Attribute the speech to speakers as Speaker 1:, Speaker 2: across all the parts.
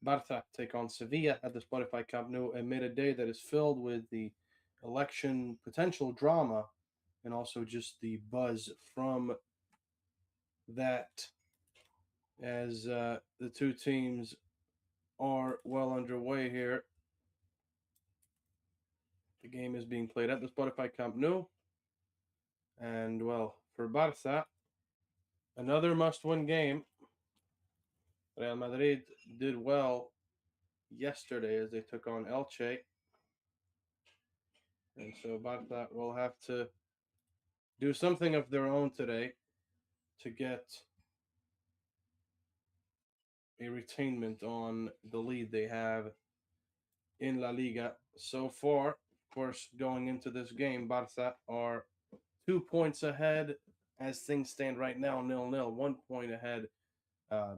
Speaker 1: Barça take on Sevilla at the Spotify Camp Nou amid a day that is filled with the election potential drama and also just the buzz from that as the two teams are well underway here. The game is being played at the Spotify Camp Nou. And well, for Barça, another must win game. Real Madrid did well yesterday as they took on Elche. And so Barça will have to do something of their own today to get a retainment on the lead they have in La Liga so far. Of course, going into this game, Barça are 2 points ahead as things stand right now, 0-0, 1 point ahead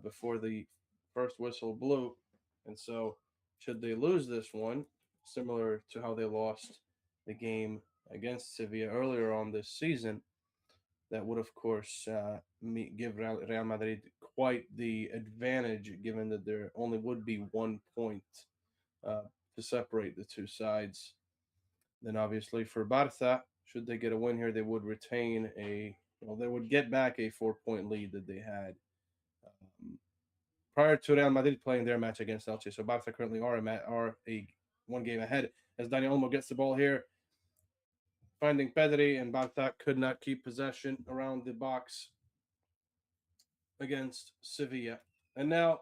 Speaker 1: before the first whistle blew. And so, should they lose this one, similar to how they lost the game against Sevilla earlier on this season, that would, of course, give Real Madrid quite the advantage, given that there only would be 1 point uh, to separate the two sides. Then, obviously, for Barça, should they get a win here, they would retain they would get back a 4 point lead that they had um, prior to Real Madrid playing their match against Elche. So Barca currently are a one game ahead as Dani Olmo gets the ball here, finding Pedri, and Barca could not keep possession around the box against Sevilla. And now,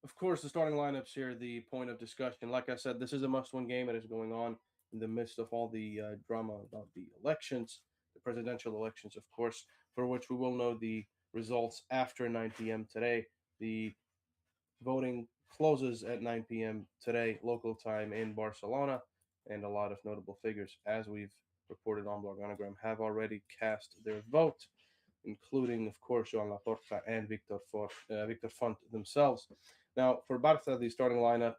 Speaker 1: of course, the starting lineups here, the point of discussion. Like I said, this is a must-win game. It is going on in the midst of all the drama about the elections, the presidential elections, of course, for which we will know the results after 9 p.m. today. The voting closes at 9 p.m. today, local time in Barcelona, and a lot of notable figures, as we've reported on Bloganogram, have already cast their vote, including, of course, Joan Laporta and Victor Font themselves. Now, for Barca, the starting lineup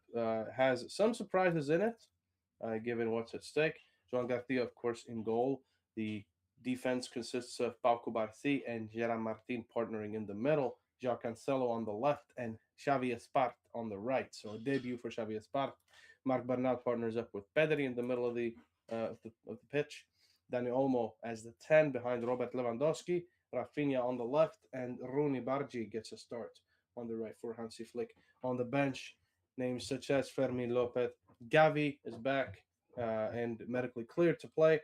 Speaker 1: has some surprises in it, given what's at stake. Joan Garcia, of course, in goal. The defense consists of Pau Cubarsí and Gerard Martin partnering in the middle, João Cancelo on the left, and Xavi Espart on the right. So a debut for Xavi Espart. Marc Bernal partners up with Pedri in the middle of the pitch. Dani Olmo as the 10 behind Robert Lewandowski. Rafinha on the left, and Rooney Bargi gets a start on the right for Hansi Flick. On the bench, names such as Fermin Lopez. Gavi is back and medically cleared to play.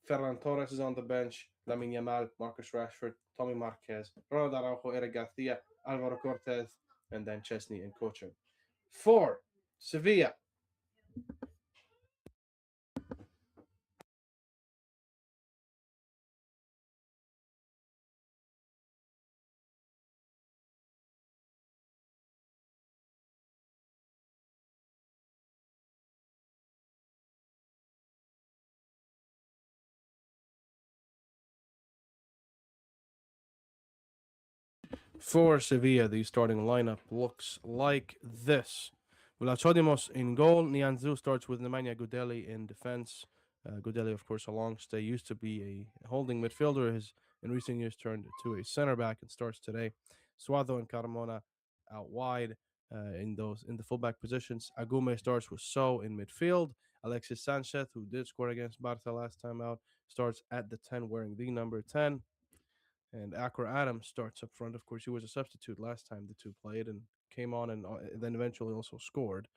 Speaker 1: Ferran Torres is on the bench. Lamine Yamal, Marcus Rashford, Tommy Marquez, Ronald Araujo, Eric Garcia, Alvaro Cortez, and then Chesney and Kocher. For Sevilla, the starting lineup looks like this. Vlachodimos in goal. Nianzou starts with Nemanja Gudeli in defense. Gudeli, of course, a long stay, used to be a holding midfielder. Has in recent years turned to a center back and starts today. Suado and Carmona out wide in the fullback positions. Agume starts with So in midfield. Alexis Sanchez, who did score against Barca last time out, starts at the 10 wearing the number 10. And Akra Adams starts up front. Of course, he was a substitute last time the two played and came on and then eventually also scored.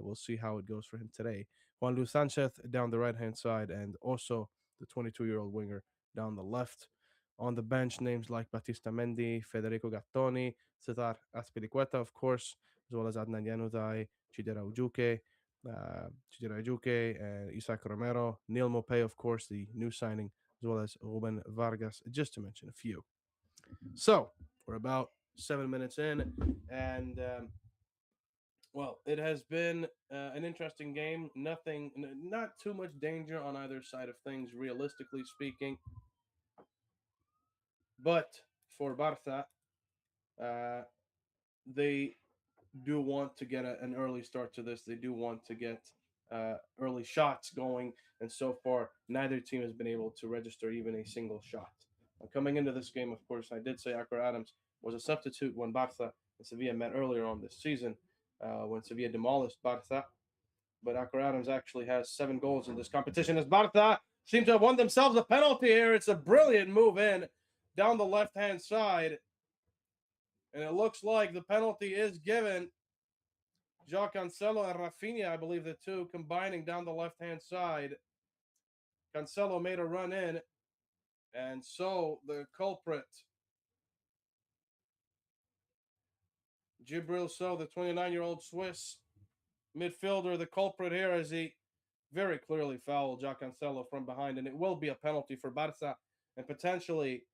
Speaker 1: We'll see how it goes for him today. Juan Luis Sanchez down the right hand side, and also the 22-year-old winger down the left. On the bench, names like Batista Mendy, Federico Gattoni, Cesar Aspilicueta, of course, as well as Adnan Januzaj, Chidera Ujuke, and Isaac Romero, Neil Mopey, of course, the new signing, as well as Ruben Vargas, just to mention a few. So we're about 7 minutes in, and well, it has been an interesting game. Not too much danger on either side of things, realistically speaking. But for Barca, uh, they do want to get an early start to this. They do want to get early shots going, and so far, neither team has been able to register even a single shot. Coming into this game, of course, I did say Akra Adams was a substitute when Barca and Sevilla met earlier on this season. when Sevilla demolished Barca. But Akar Adams actually has 7 goals in this competition as Barca seem to have won themselves a penalty here. It's a brilliant move in down the left-hand side. And it looks like the penalty is given. Jacques Cancelo and Rafinha, I believe the two, combining down the left-hand side. Cancelo made a run in, and so the culprit, Gibril So, the 29-year-old Swiss midfielder, the culprit here as he very clearly fouled Jacques Cancelo from behind, and it will be a penalty for Barca and potentially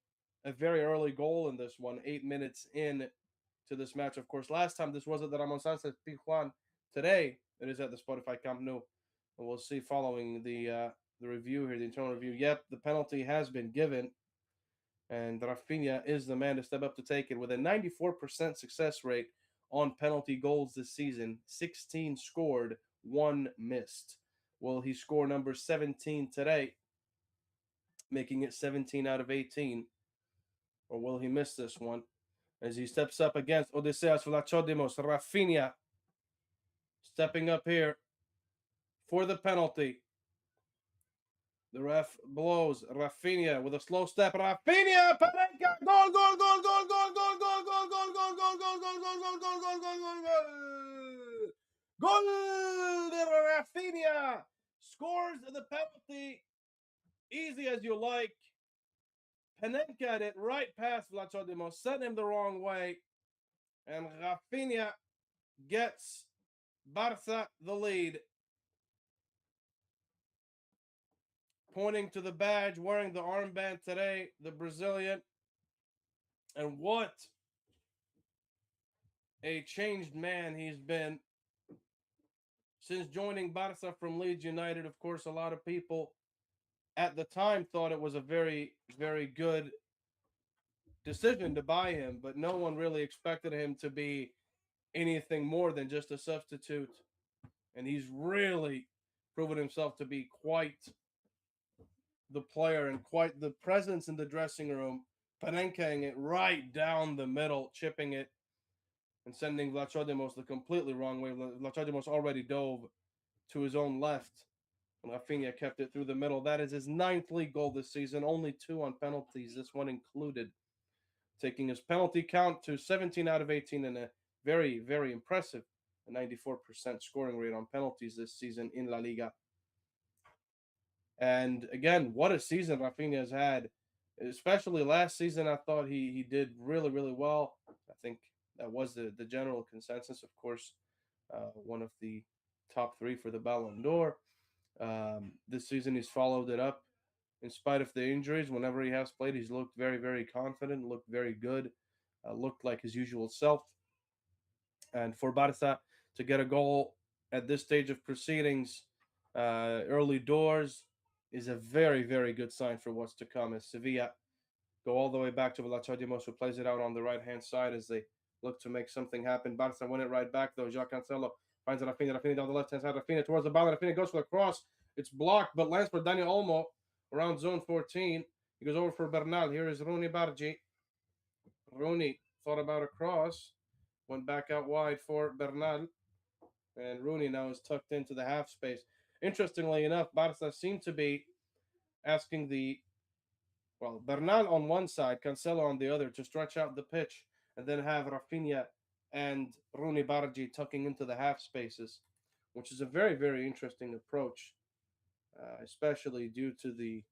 Speaker 1: a very early goal in this one, 8 minutes in to this match. Of course, last time this was at the Ramon Sanchez Pizjuan. Today it is at the Spotify Camp Nou, and we'll see following the review here, the internal review. Yep, the penalty has been given, and Rafinha is the man to step up to take it with a 94% success rate on penalty goals this season. 16 scored, 1 missed. Will he score number 17 today, making it 17 out of 18? Or will he miss this one? As he steps up against Odysseas Vlachodimos, Rafinha stepping up here for the penalty. The ref blows. Rafinha with a slow step. Rafinha! Panenka! Goal, goal, goal, goal, goal, goal, goal, goal, goal, goal, goal, goal, goal, goal, goal, goal, goal, goal, goal, goal. Goal de Rafinha! Scores the penalty. Easy as you like. Panenka it right past Vlachodimos, sent him the wrong way. And Rafinha gets Barca the lead. Pointing to the badge, wearing the armband today, the Brazilian. And what a changed man he's been since joining Barca from Leeds United. Of course, a lot of people at the time thought it was a very, very good decision to buy him, but no one really expected him to be anything more than just a substitute. And he's really proven himself to be quite the player and quite the presence in the dressing room, panenkaing it right down the middle, chipping it, and sending Vlachodimos the completely wrong way. Vlachodimos already dove to his own left, and Rafinha kept it through the middle. That is his 9th league goal this season, only 2 on penalties, this one included, taking his penalty count to 17 out of 18 and a very, very impressive 94% scoring rate on penalties this season in La Liga. And again, what a season Rafinha has had. Especially last season, I thought he did really, really well. I think that was the general consensus. Of course, one of the top 3 for the Ballon d'Or. This season, he's followed it up in spite of the injuries. Whenever he has played, he's looked very, very confident, looked very good, looked like his usual self. And for Barca to get a goal at this stage of proceedings, early doors, is a very, very good sign for what's to come as Sevilla go all the way back to Vlachodimos, who plays it out on the right-hand side as they look to make something happen. Barca win it right back, though. Jacques Cancelo finds Rafinha. Rafinha down the left-hand side. Rafinha towards the ball. Rafinha goes for the cross. It's blocked, but lands for Daniel Olmo around zone 14. He goes over for Bernal. Here is Rooney Bargi. Rooney thought about a cross. Went back out wide for Bernal. And Rooney now is tucked into the half space. Interestingly enough, Barca seem to be asking Bernal on one side, Cancelo on the other, to stretch out the pitch and then have Rafinha and Rooney Bargi tucking into the half spaces, which is a very, very interesting approach, especially due to the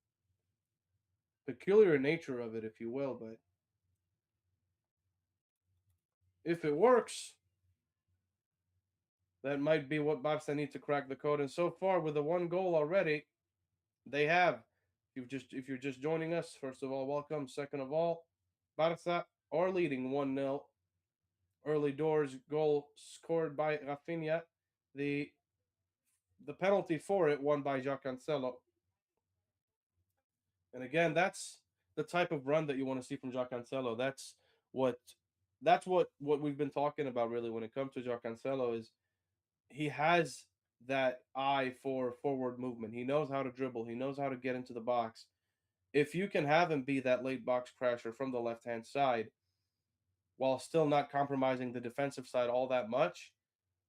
Speaker 1: peculiar nature of it, if you will. But if it works, that might be what Barca need to crack the code. And so far, with the 1 goal already, they have. If you're just joining us, first of all, welcome. Second of all, Barca are leading 1-0. Early doors goal scored by Rafinha. The penalty for it won by Jacques Cancelo. And again, that's the type of run that you want to see from Jacques Cancelo. What what we've been talking about really when it comes to Jacques Cancelo is he has that eye for forward movement. He knows how to dribble. He knows how to get into the box. If you can have him be that late box crasher from the left-hand side while still not compromising the defensive side all that much,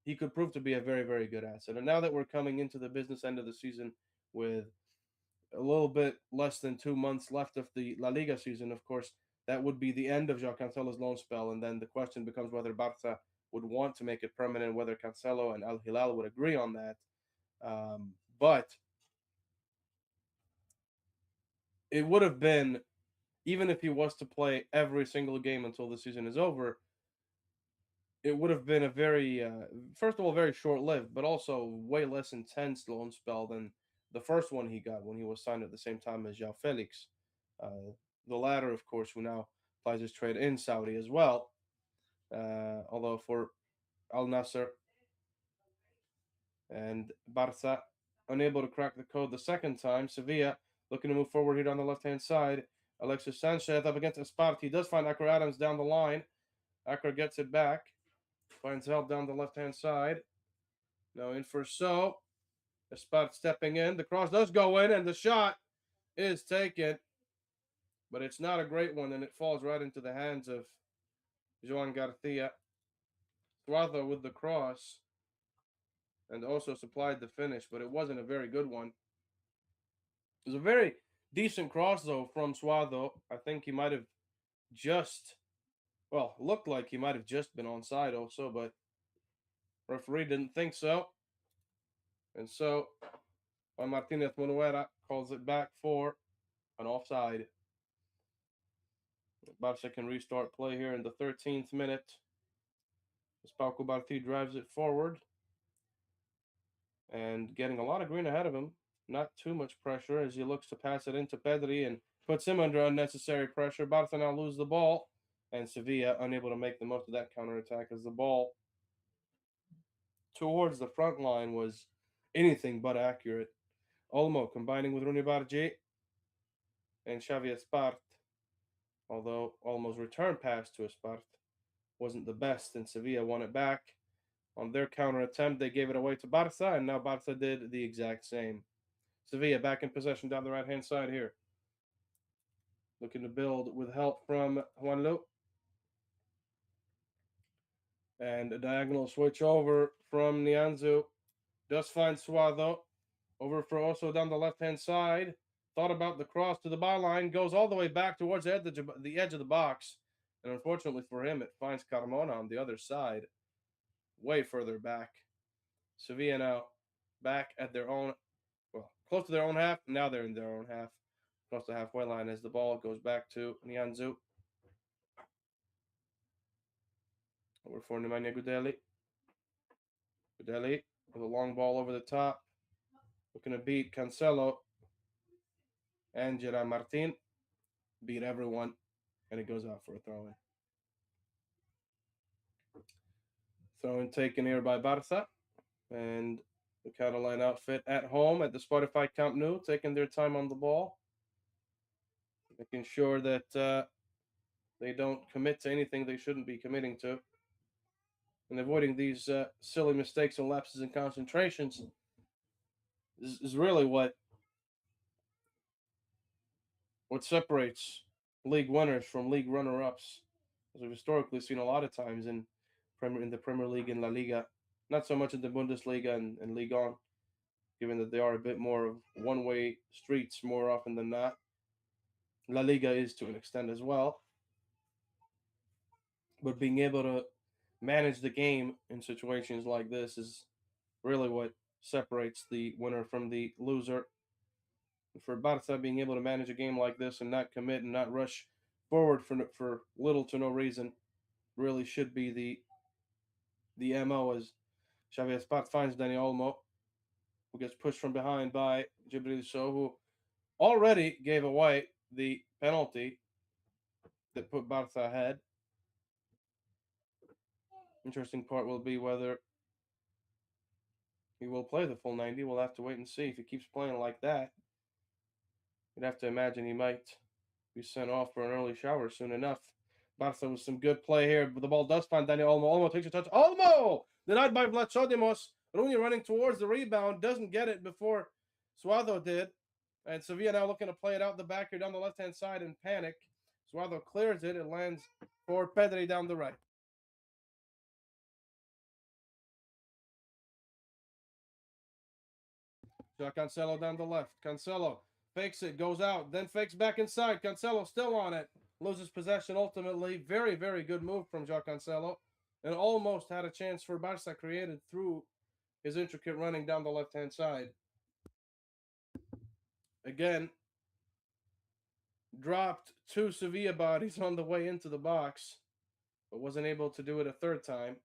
Speaker 1: he could prove to be a very, very good asset. And now that we're coming into the business end of the season with a little bit less than 2 months left of the La Liga season, of course, that would be the end of João Cancelo's loan spell. And then the question becomes whether Barca would want to make it permanent, whether Cancelo and Al Hilal would agree on that. But it would have been, even if he was to play every single game until the season is over, it would have been a very, first of all, very short lived, but also way less intense loan spell than the first one he got when he was signed at the same time as João Felix. Uh, the latter, of course, who now plays his trade in Saudi as well. Although for Al Nasser and Barca, unable to crack the code the second time, Sevilla looking to move forward here on the left hand side. Alexis Sanchez up against Espart. He does find Akra Adams down the line. Akra gets it back. Finds help down the left-hand side. Now in for So. Espart stepping in. The cross does go in, and the shot is taken. But it's not a great one, and it falls right into the hands of Joan Garcia. Suazo with the cross. And also supplied the finish, but it wasn't a very good one. It was a very decent cross, though, from Suazo. I think he might have just, well, looked like he might have just been onside also, but referee didn't think so. And so Juan Martinez Monuera calls it back for an offside. Barca can restart play here in the 13th minute. As Pau Barti drives it forward and getting a lot of green ahead of him. Not too much pressure as he looks to pass it into Pedri and puts him under unnecessary pressure. Barca now lose the ball, and Sevilla unable to make the most of that counterattack as the ball towards the front line was anything but accurate. Olmo combining with Rooney Bargi and Xavi Espart, although Olmo's return pass to Espart wasn't the best, and Sevilla won it back. On their counter attempt, they gave it away to Barca, and now Barca did the exact same. Sevilla back in possession down the right-hand side here. Looking to build with help from Juanlu. And a diagonal switch over from Nianzu. Does find Suazo. Over for Oso down the left-hand side. Thought about the cross to the byline. Goes all the way back towards the edge of the box. And unfortunately for him, it finds Carmona on the other side. Way further back. Sevilla now back at their own, well, close to their own half. Now they're in their own half. Close to the halfway line as the ball goes back to Nianzu. Over for Nemanja Gudeli. Gudeli with a long ball over the top. Looking to beat Cancelo. And Gerard Martin beat everyone. And it goes out for a throw-in. Throw-in taken here by Barca. And the Catalan outfit at home at the Spotify Camp Nou, taking their time on the ball. Making sure that they don't commit to anything they shouldn't be committing to. And avoiding these silly mistakes and lapses in concentrations is really what separates league winners from league runner-ups, as we've historically seen a lot of times in the Premier League and La Liga. Not so much in the Bundesliga and Ligue 1, given that they are a bit more of one-way streets more often than not. La Liga is to an extent as well. But being able to manage the game in situations like this is really what separates the winner from the loser. For Barca, being able to manage a game like this and not commit and not rush forward for little to no reason really should be the MO, as Xavi Espart finds Dani Olmo, who gets pushed from behind by Djibril So, who already gave away the penalty that put Barca ahead. Interesting part will be whether he will play the full 90. We'll have to wait and see. If he keeps playing like that, you'd have to imagine he might be sent off for an early shower soon enough. Barca with some good play here, but the ball does find Dani Olmo. Olmo takes a touch. Olmo! Denied by Vlachodimos. Rooney running towards the rebound. Doesn't get it before Suazo did. And Sevilla now looking to play it out the back here down the left-hand side in panic. Suazo clears it. It lands for Pedri down the right. Cancelo down the left. Cancelo fakes it, goes out, then fakes back inside. Cancelo still on it. Loses possession ultimately. Very, very good move from Cancelo. And almost had a chance for Barca created through his intricate running down the left-hand side. Again, dropped two Sevilla bodies on the way into the box, but wasn't able to do it a third time.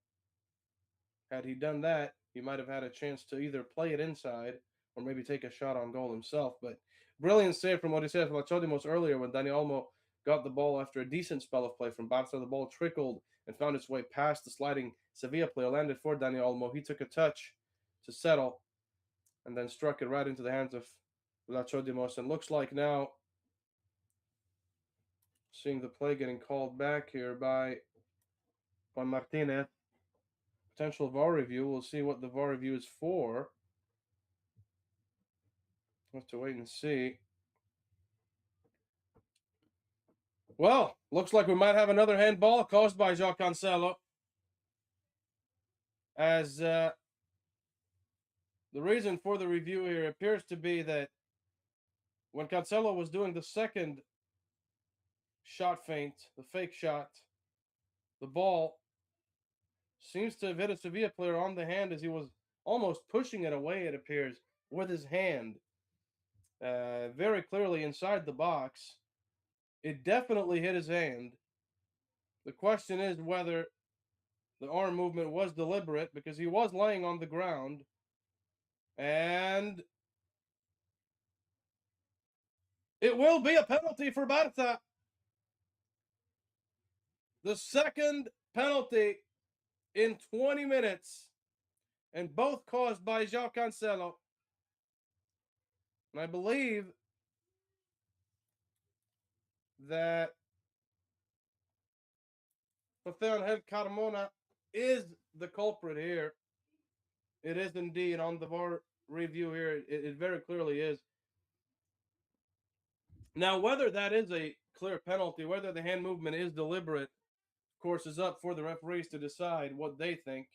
Speaker 1: Had he done that, he might have had a chance to either play it inside or maybe take a shot on goal himself. But brilliant save from Odysseus Vlachodimos earlier when Dani Olmo got the ball after a decent spell of play from Barca. The ball trickled and found its way past the sliding Sevilla player, landed for Dani Olmo. He took a touch to settle and then struck it right into the hands of Vlachodimos. And looks like now, seeing the play getting called back here by Martinez. Potential VAR review. We'll see what the VAR review is for. We'll have to wait and see. Well, looks like we might have another handball caused by João Cancelo. As the reason for the review here appears to be that when Cancelo was doing the second shot feint, the fake shot, the ball seems to have hit a Sevilla player on the hand as he was almost pushing it away, it appears, with his hand. Very clearly inside the box. It definitely hit his hand. The question is whether the arm movement was deliberate because he was laying on the ground. And it will be a penalty for Barca. The second penalty in 20 minutes. And both caused by João Cancelo. And I believe that José Angel Carmona is the culprit here. It is indeed on the VAR review here. It very clearly is. Now, whether that is a clear penalty, whether the hand movement is deliberate, of course, is up for the referees to decide what they think.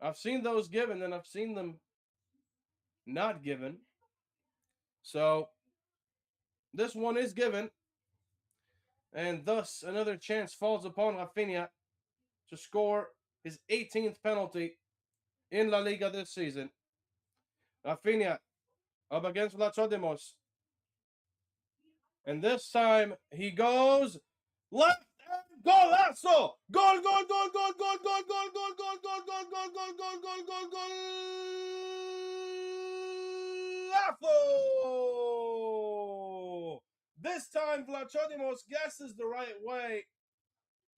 Speaker 1: I've seen those given and I've seen them not given. So this one is given. And thus another chance falls upon Rafinha to score his 18th penalty in La Liga this season. Rafinha up against Vlachodimos. And this time he goes left and golazo! Goal, goal, goal, goal, goal, goal, goal, goal, goal, goal, goal, goal, goal, goal, goal, goal, goal, golazo! This time Vlachodimos guesses the right way,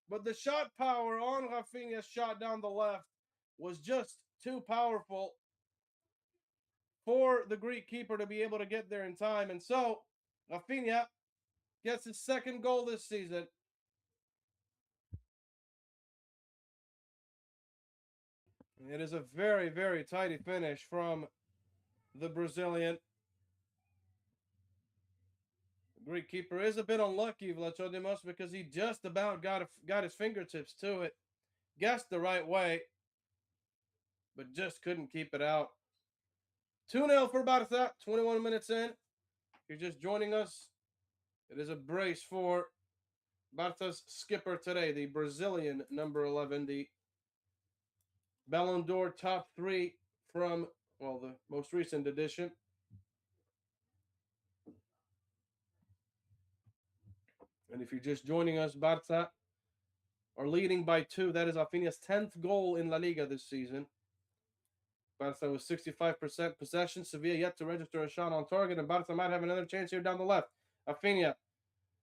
Speaker 1: but the shot power on Rafinha's shot down the left was just too powerful for the Greek keeper to be able to get there in time. And so Rafinha gets his second goal this season. It is a very, very tidy finish from the Brazilian. The Greek keeper is a bit unlucky, Vlachodimos, because he just about got his fingertips to it. Guessed the right way, but just couldn't keep it out. 2-0 for Barca, 21 minutes in. If you're just joining us, it is a brace for Barca's skipper today, the Brazilian number 11, the Ballon d'Or top three from, well, the most recent edition. And if you're just joining us, Barca are leading by 2. That is Rafinha's 10th goal in La Liga this season. Barca with 65% possession. Sevilla yet to register a shot on target, and Barca might have another chance here down the left. Rafinha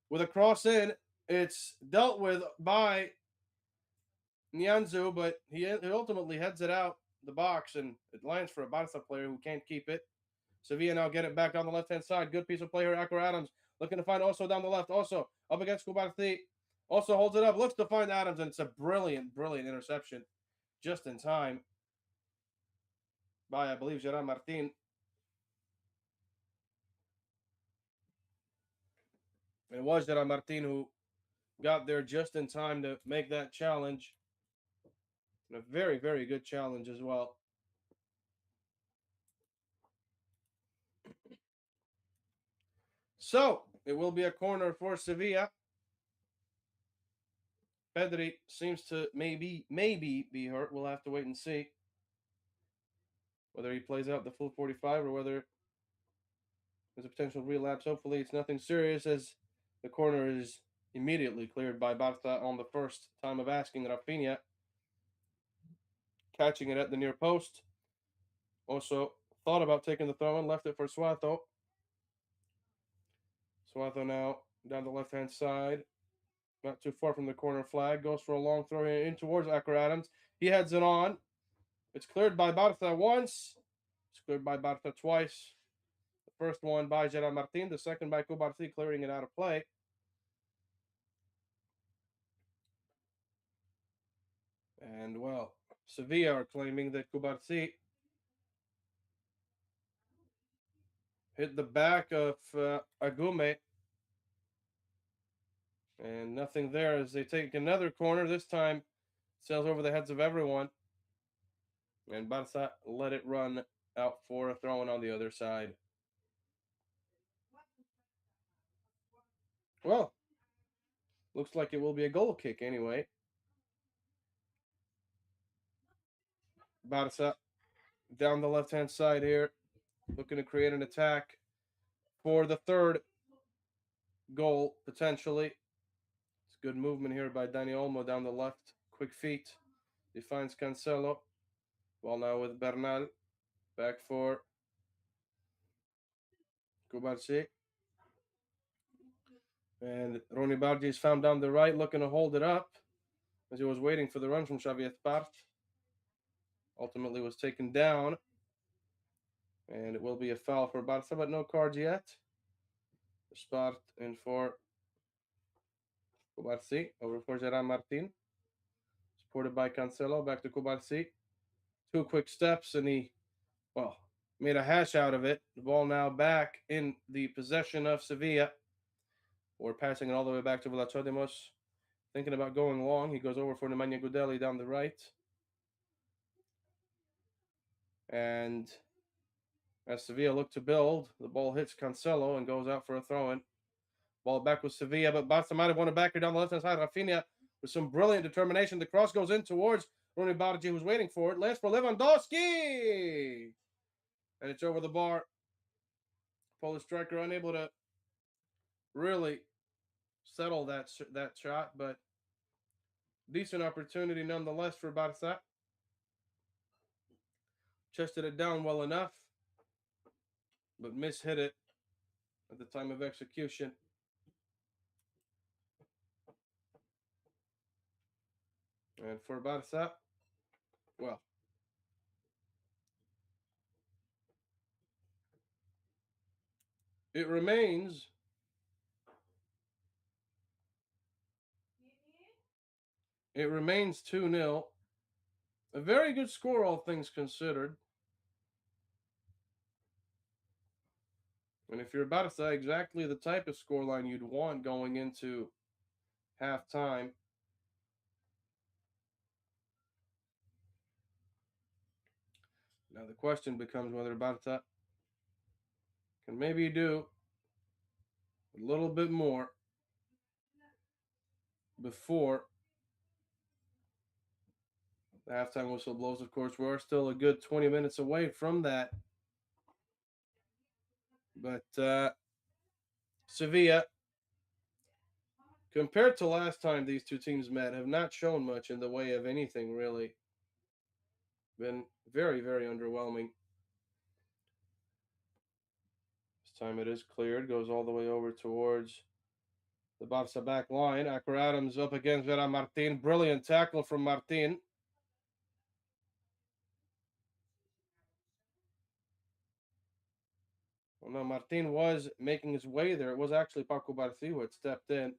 Speaker 1: with a cross in. It's dealt with by Nianzou, but he ultimately heads it out the box, and it lands for a Barca player who can't keep it. Sevilla now get it back on the left-hand side. Good piece of play here. Akra Adams looking to find also down the left. Also up against Kubarthi. Also holds it up. Looks to find Adams, and it's a brilliant, brilliant interception just in time by, I believe, Gerard Martin. It was Gerard Martin who got there just in time to make that challenge. And a very, very good challenge as well. So it will be a corner for Sevilla. Pedri seems to maybe be hurt. We'll have to wait and see whether he plays out the full 45 or whether there's a potential relapse. Hopefully, it's nothing serious, as the corner is immediately cleared by Barca on the first time of asking. Rafinha catching it at the near post. Also thought about taking the throw in, left it for Suazo. Suazo now down the left-hand side, not too far from the corner flag, goes for a long throw in towards Acker Adams. He heads it on. It's cleared by Barca once. It's cleared by Barca twice. The first one by Gerard Martin, the second by Kubarsi, clearing it out of play. And, well, Sevilla are claiming that Kubarsi hit the back of Agume. And nothing there as they take another corner. This time, sails over the heads of everyone. And Barca let it run out for a throw-in on the other side. Well, looks like it will be a goal kick anyway. Barca down the left-hand side here, looking to create an attack for the third goal, potentially. It's good movement here by Dani Olmo down the left. Quick feet. He finds Cancelo. Ball now with Bernal. Back for Kubarsi. And Ronny Bardi is found down the right, looking to hold it up as he was waiting for the run from Xavier Espart. Ultimately was taken down. And it will be a foul for Barca, but no cards yet. Espart in for Kubarsi, over for Gerard Martin. Supported by Cancelo, back to Kubarsi. Two quick steps, and he, well, made a hash out of it. The ball now back in the possession of Sevilla. We're passing it all the way back to Vlachodimos. Thinking about going long. He goes over for Nemanja Gudeli down the right. And as Sevilla look to build, the ball hits Cancelo and goes out for a throw-in. Ball back with Sevilla, but Barca might have won it back here down the left-hand side. Rafinha with some brilliant determination. The cross goes in towards Ronny Bardi, who's waiting for it. Lands for Lewandowski! And it's over the bar. Polish striker unable to really settle that shot, but decent opportunity nonetheless for Barca. Chested it down well enough, but mishit it at the time of execution. And for Barca, well, it remains 2-0. A very good score, all things considered. And if you're Barca, exactly the type of scoreline you'd want going into halftime. Now the question becomes whether Barca can maybe do a little bit more before the halftime whistle blows. Of course, we are still a good 20 minutes away from that. But Sevilla, compared to last time these two teams met, have not shown much in the way of anything, really. Been very, very underwhelming. This time it is cleared, goes all the way over towards the Barca back line. Acker Adams up against Vera Martin. Brilliant tackle from Martin. Well, no, Martin was making his way there. It was actually Paco Barci who had stepped in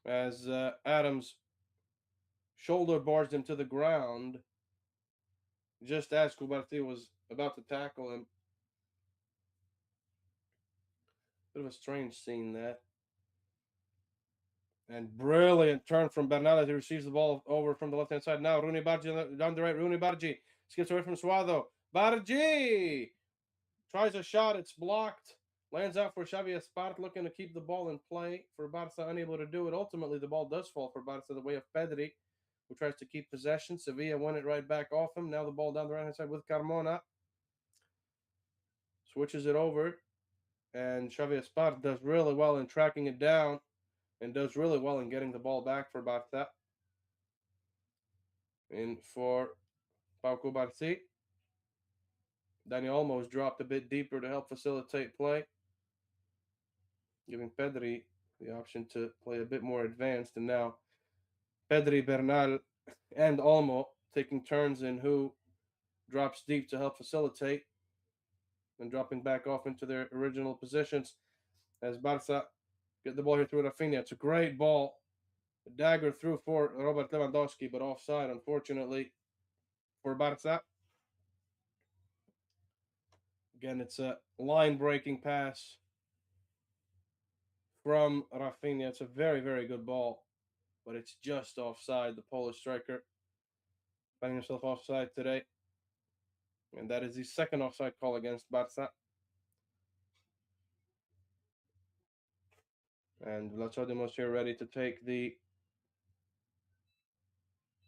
Speaker 1: as Adams shoulder barged him to the ground just as Kubarti was about to tackle him. Bit of a strange scene, that. And brilliant turn from Bernal, who receives the ball over from the left-hand side. Now Rooney Bargi down the right. Rooney Bargi skips away from Suazo. Bargi tries a shot. It's blocked Lands out for Xavi Espart, looking to keep the ball in play. For Barca, unable to do it. Ultimately, the ball does fall for Barca the way of Pedri, who tries to keep possession. Sevilla won it right back off him. Now the ball down the right hand side with Carmona. Switches it over. And Xavi Espart does really well in tracking it down and does really well in getting the ball back for Barca. And for Pau Cubarsí, Daniel Olmo's dropped a bit deeper to help facilitate play, giving Pedri the option to play a bit more advanced. And now Pedri, Bernal, and Olmo taking turns in who drops deep to help facilitate and dropping back off into their original positions as Barca get the ball here through Rafinha. It's a great ball. A dagger through for Robert Lewandowski, but offside, unfortunately, for Barca. Again, it's a line breaking pass from Rafinha. It's a very, very good ball, but it's just offside. The Polish striker finding himself offside today. And that is the second offside call against Barca. And Vlachodimos here ready to take the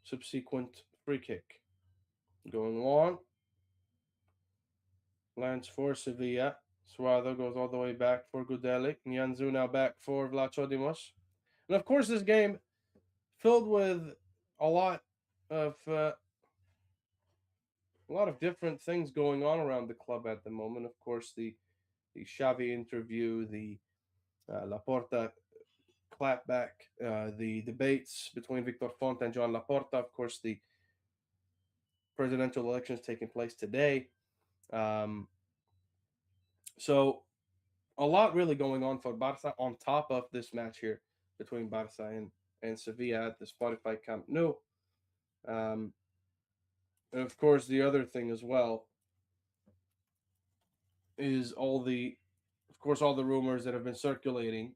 Speaker 1: subsequent free kick. Going long. Lands for Sevilla. Suardo goes all the way back for Gudeli. Nyanzu now back for Vlachodimos. And of course, this game filled with a lot of different things going on around the club at the moment. Of course, the Xavi interview, the Laporta clapback, the debates between Victor Font and John Laporta. Of course, the presidential elections taking place today. Um, so a lot really going on for Barca on top of this match here between Barca and Sevilla at the Spotify Camp Nou. Um, and of course, the other thing as well is all the rumors that have been circulating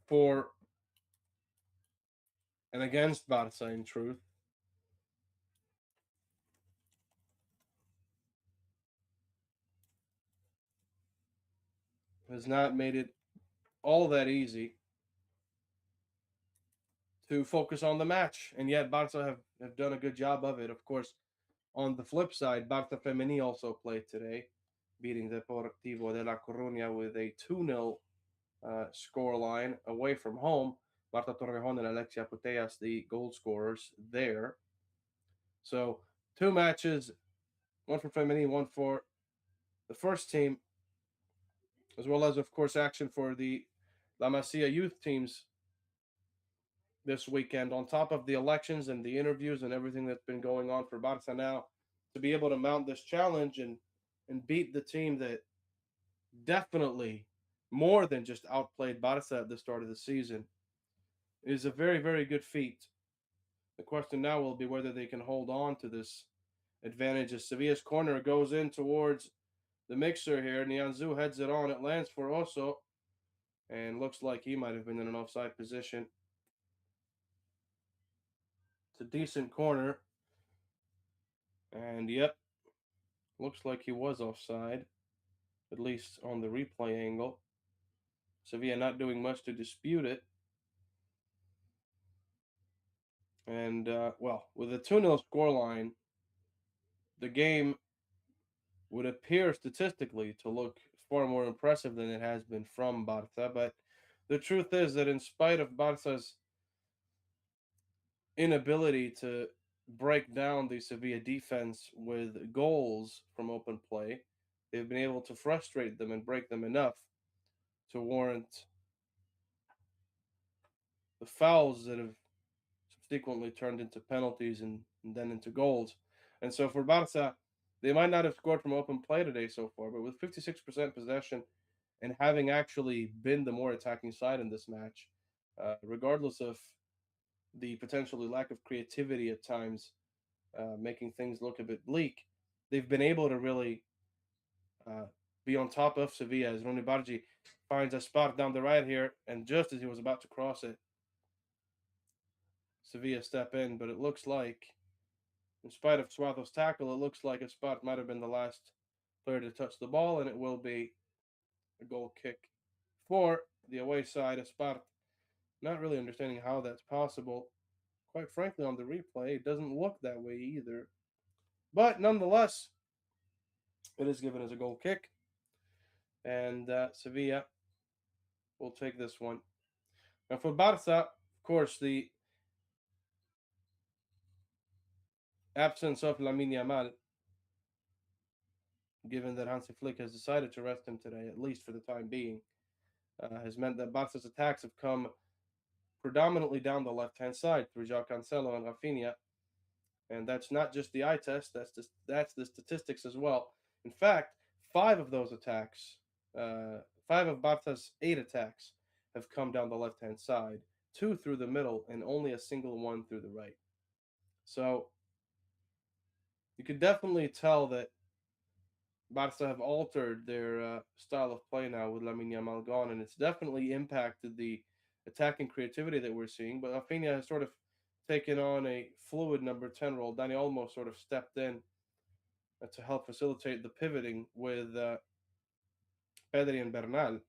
Speaker 1: for and against Barca. In truth, has not made it all that easy to focus on the match, and yet Barca have done a good job of it. Of course, on the flip side, Barca Femení also played today, beating Deportivo de La Coruña with a 2-0 scoreline away from home. Marta Torrejon and Alexia Putellas, the goal scorers there. So, two matches, one for Femení, one for the first team, as well as, of course, action for the La Masia youth teams this weekend, on top of the elections and the interviews and everything that's been going on for Barca now, to be able to mount this challenge and beat the team that definitely more than just outplayed Barca at the start of the season is a very, very good feat. The question now will be whether they can hold on to this advantage as Sevilla's corner goes in towards the mixer here. Nianzou heads it on. It lands for Oso and looks like he might have been in an offside position. It's a decent corner. And yep, looks like he was offside, at least on the replay angle. Sevilla not doing much to dispute it. And, well, with a 2-0 scoreline, the game would appear statistically to look far more impressive than it has been from Barca. But the truth is that in spite of Barca's inability to break down the Sevilla defense with goals from open play, they've been able to frustrate them and break them enough to warrant the fouls that have subsequently turned into penalties and then into goals. And so for Barca, they might not have scored from open play today so far, but with 56% possession and having actually been the more attacking side in this match, regardless of the potentially lack of creativity at times, making things look a bit bleak, they've been able to really uh, be on top of Sevilla as Ronny Bargi finds a spot down the right here, and just as he was about to cross it, Sevilla step in, but it looks like, in spite of Suardo's tackle, it looks like a spot might have been the last player to touch the ball, and it will be a goal kick for the away side. Espart not really understanding how that's possible. Quite frankly, on the replay, it doesn't look that way either. But nonetheless, it is given as a goal kick, and Sevilla will take this one. And for Barca, of course, the absence of Lamine Yamal, given that Hansi Flick has decided to rest him today, at least for the time being, has meant that Barca's attacks have come predominantly down the left-hand side through João Cancelo and Rafinha, and that's not just the eye test; that's the statistics as well. In fact, five of those attacks, five of Barca's 8 attacks, have come down the left-hand side, 2 through the middle, and only a single one through the right. So you could definitely tell that Barca have altered their style of play now with Lamine Yamal gone, and it's definitely impacted the attacking creativity that we're seeing. But Rafinha has sort of taken on a fluid number 10 role. Dani Olmo sort of stepped in to help facilitate the pivoting with Pedri and Bernal,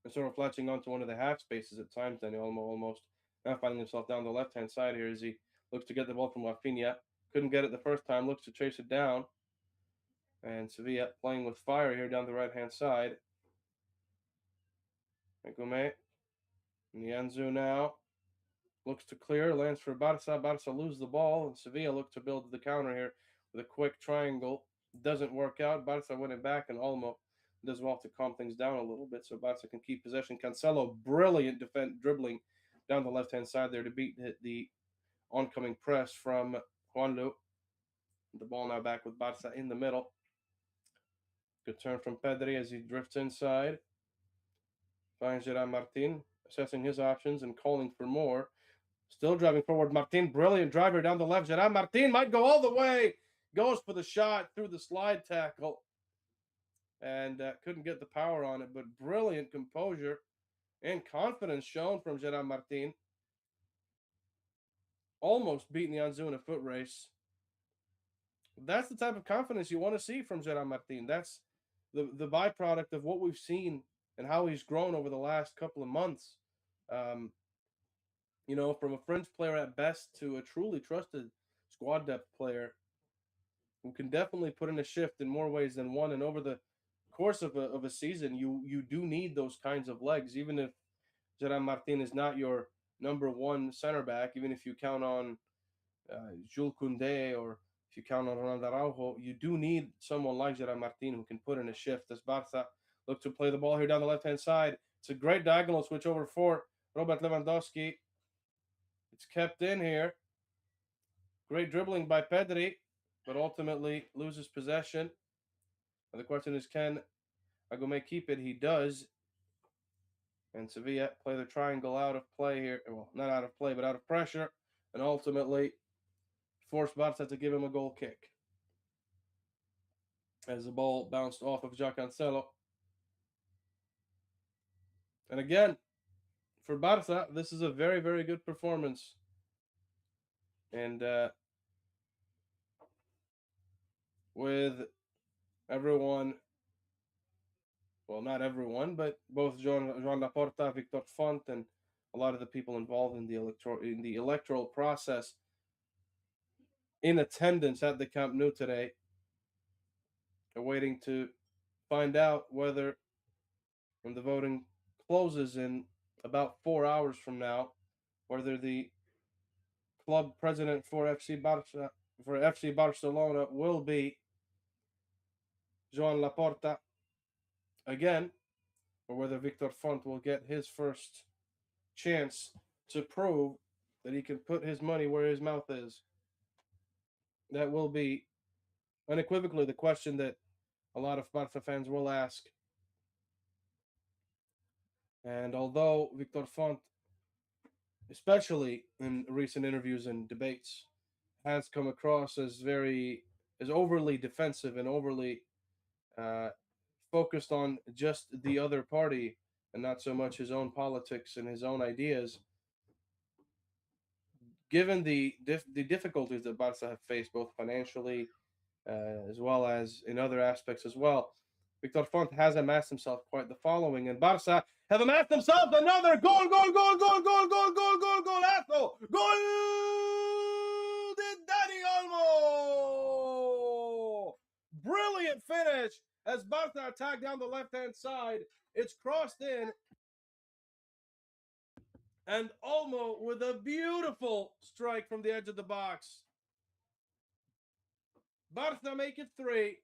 Speaker 1: and sort of latching onto one of the half spaces at times. Dani Olmo almost now finding himself down the left hand side here as he looks to get the ball from Rafinha. Couldn't get it the first time, looks to chase it down. And Sevilla playing with fire here down the right hand side. Gome, Nianzu now looks to clear, lands for Barca. Barca lose the ball, and Sevilla look to build the counter here with a quick triangle. Doesn't work out. Barca win it back, and Olmo does well to calm things down a little bit so Barca can keep possession. Cancelo, brilliant dribbling down the left hand side there to beat the oncoming press from Juanlu. The ball now back with Barca in the middle. Good turn from Pedri as he drifts inside. Finds Gerard Martin, assessing his options and calling for more. Still driving forward, Martin. Brilliant driver down the left. Gerard Martin might go all the way. Goes for the shot through the slide tackle. And couldn't get the power on it, but brilliant composure and confidence shown from Gerard Martin. Almost beating Nianzu in a foot race. That's the type of confidence you want to see from Gerard Martin. That's the byproduct of what we've seen and how he's grown over the last couple of months. From a fringe player at best to a truly trusted squad depth player who can definitely put in a shift in more ways than one. And over the course of a season, you do need those kinds of legs, even if Gerard Martin is not your number one center back, even if you count on Jules Koundé or if you count on Ronaldo Araujo, you do need someone like Gerard Martin who can put in a shift. As Barca look to play the ball here down the left-hand side. It's a great diagonal switch over for Robert Lewandowski. It's kept in here. Great dribbling by Pedri, but ultimately loses possession. And the question is, can Agome keep it? He does. And Sevilla play the triangle out of play here. Well, not out of play, but out of pressure. And ultimately force Barca to give him a goal kick. As the ball bounced off of João Cancelo. And again, for Barca, this is a very, very good performance. And with everyone, well, not everyone, but both Joan Laporta, Victor Font, and a lot of the people involved in the electoral process in attendance at the Camp Nou today, are waiting to find out whether, when the voting closes in about 4 hours from now, whether the club president for FC Barcelona will be Joan Laporta again, or whether Victor Font will get his first chance to prove that he can put his money where his mouth is. That will be unequivocally the question that a lot of Barca fans will ask. And although Victor Font, especially in recent interviews and debates, has come across as overly defensive and overly focused on just the other party and not so much his own politics and his own ideas. Given the difficulties that Barca have faced, both financially as well as in other aspects as well. Victor Font has amassed himself quite the following, and Barca have amassed themselves another goal, goal, goal, goal, goal, goal, goal, goal, golazo, goal de Dani Olmo. Brilliant finish as Barca attack down the left-hand side. It's crossed in, and Olmo with a beautiful strike from the edge of the box. Barca make it 3.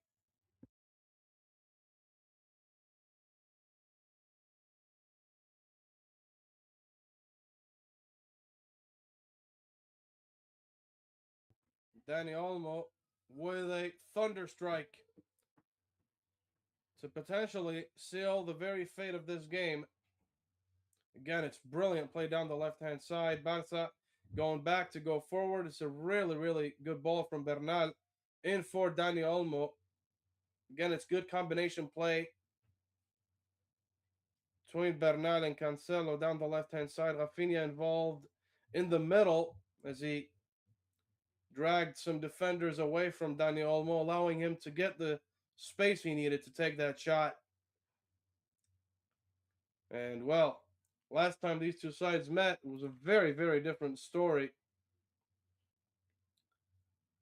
Speaker 1: Dani Olmo with a thunder strike to potentially seal the very fate of this game. Again, it's brilliant play down the left-hand side. Barca going back to go forward. It's a really, really good ball from Bernal in for Dani Olmo. Again, it's good combination play between Bernal and Cancelo down the left-hand side. Rafinha involved in the middle as he dragged some defenders away from Dani Olmo, allowing him to get the space he needed to take that shot. And well, last time these two sides met, it was a very, very different story.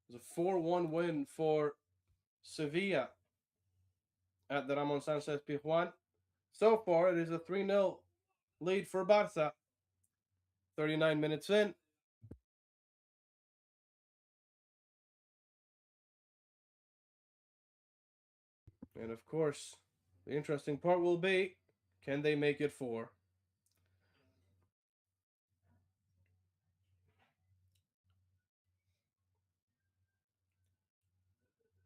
Speaker 1: It was a 4-1 win for Sevilla at the Ramon Sanchez Pizjuan. So far, it is a 3-0 lead for Barca. 39 minutes in. And of course, the interesting part will be, can they make it 4?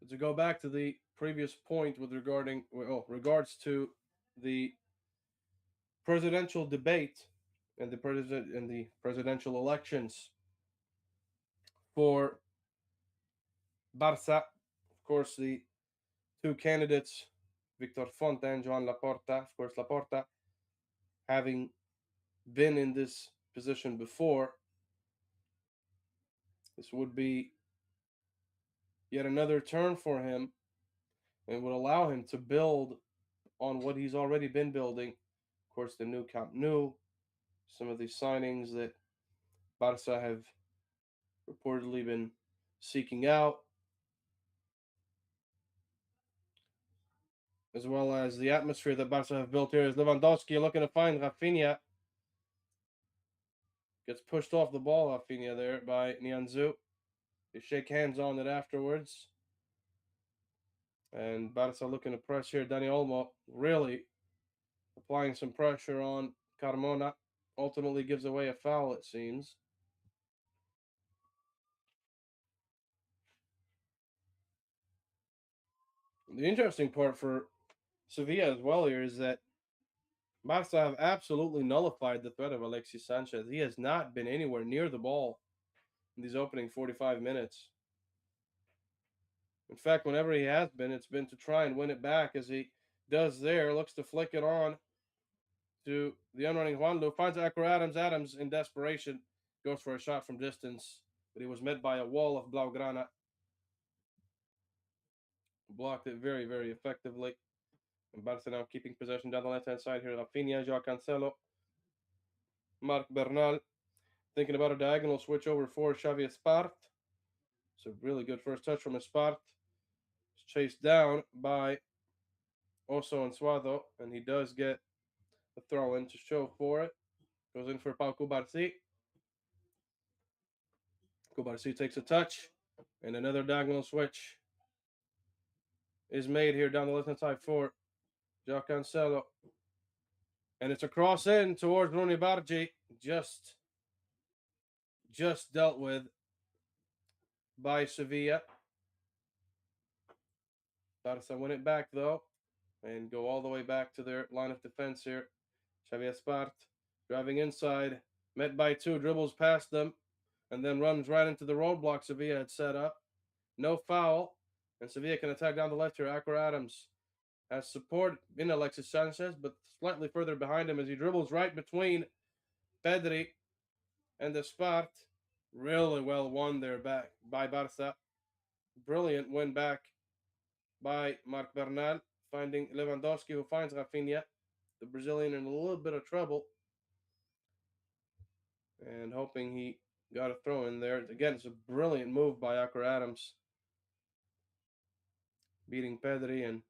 Speaker 1: To go back to the previous point with regards to the presidential debate and the presidential elections for Barça, of course, the two candidates, Victor Font and Joan Laporta, of course, Laporta having been in this position before, this would be yet another turn for him and would allow him to build on what he's already been building. Of course, the new Camp Nou, some of the signings that Barca have reportedly been seeking out, as well as the atmosphere that Barca have built here. As Lewandowski looking to find Rafinha, gets pushed off the ball, Rafinha there by Nianzou. They shake hands on it afterwards. And Barca looking to press here. Dani Olmo really applying some pressure on Carmona. Ultimately gives away a foul, it seems. The interesting part for Sevilla as well here is that Barca have absolutely nullified the threat of Alexis Sanchez. He has not been anywhere near the ball in these opening 45 minutes. In fact, whenever he has been, it's been to try and win it back as he does there. Looks to flick it on to the unrunning Juanlu. Finds Akra Adams. Adams, in desperation, goes for a shot from distance, but he was met by a wall of Blaugrana. Blocked it very, very effectively. And Barca now keeping possession down the left-hand side here. Rafinha, Joao Cancelo, Marc Bernal. Thinking about a diagonal switch over for Xavi Espart. It's a really good first touch from Espart. It's chased down by Oso and Suado, and he does get a throw in to show for it. Goes in for Pau Cubarsí. Cubarsí takes a touch, and another diagonal switch is made here down the left hand side for Joao Cancelo. And it's a cross in towards Rooney Bargi. Just dealt with by Sevilla. Barca win it back though, and go all the way back to their line of defense here. Xavi Espart driving inside, met by two, dribbles past them, and then runs right into the roadblock Sevilla had set up. No foul, and Sevilla can attack down the left here. Akra Adams has support in Alexis Sanchez, but slightly further behind him as he dribbles right between Pedri and Espart. Really well won there back by Barca. Brilliant win back by Marc Bernal, finding Lewandowski, who finds Rafinha, the Brazilian, in a little bit of trouble, and hoping he got a throw in there. Again, it's a brilliant move by Akar Adams, beating Pedri and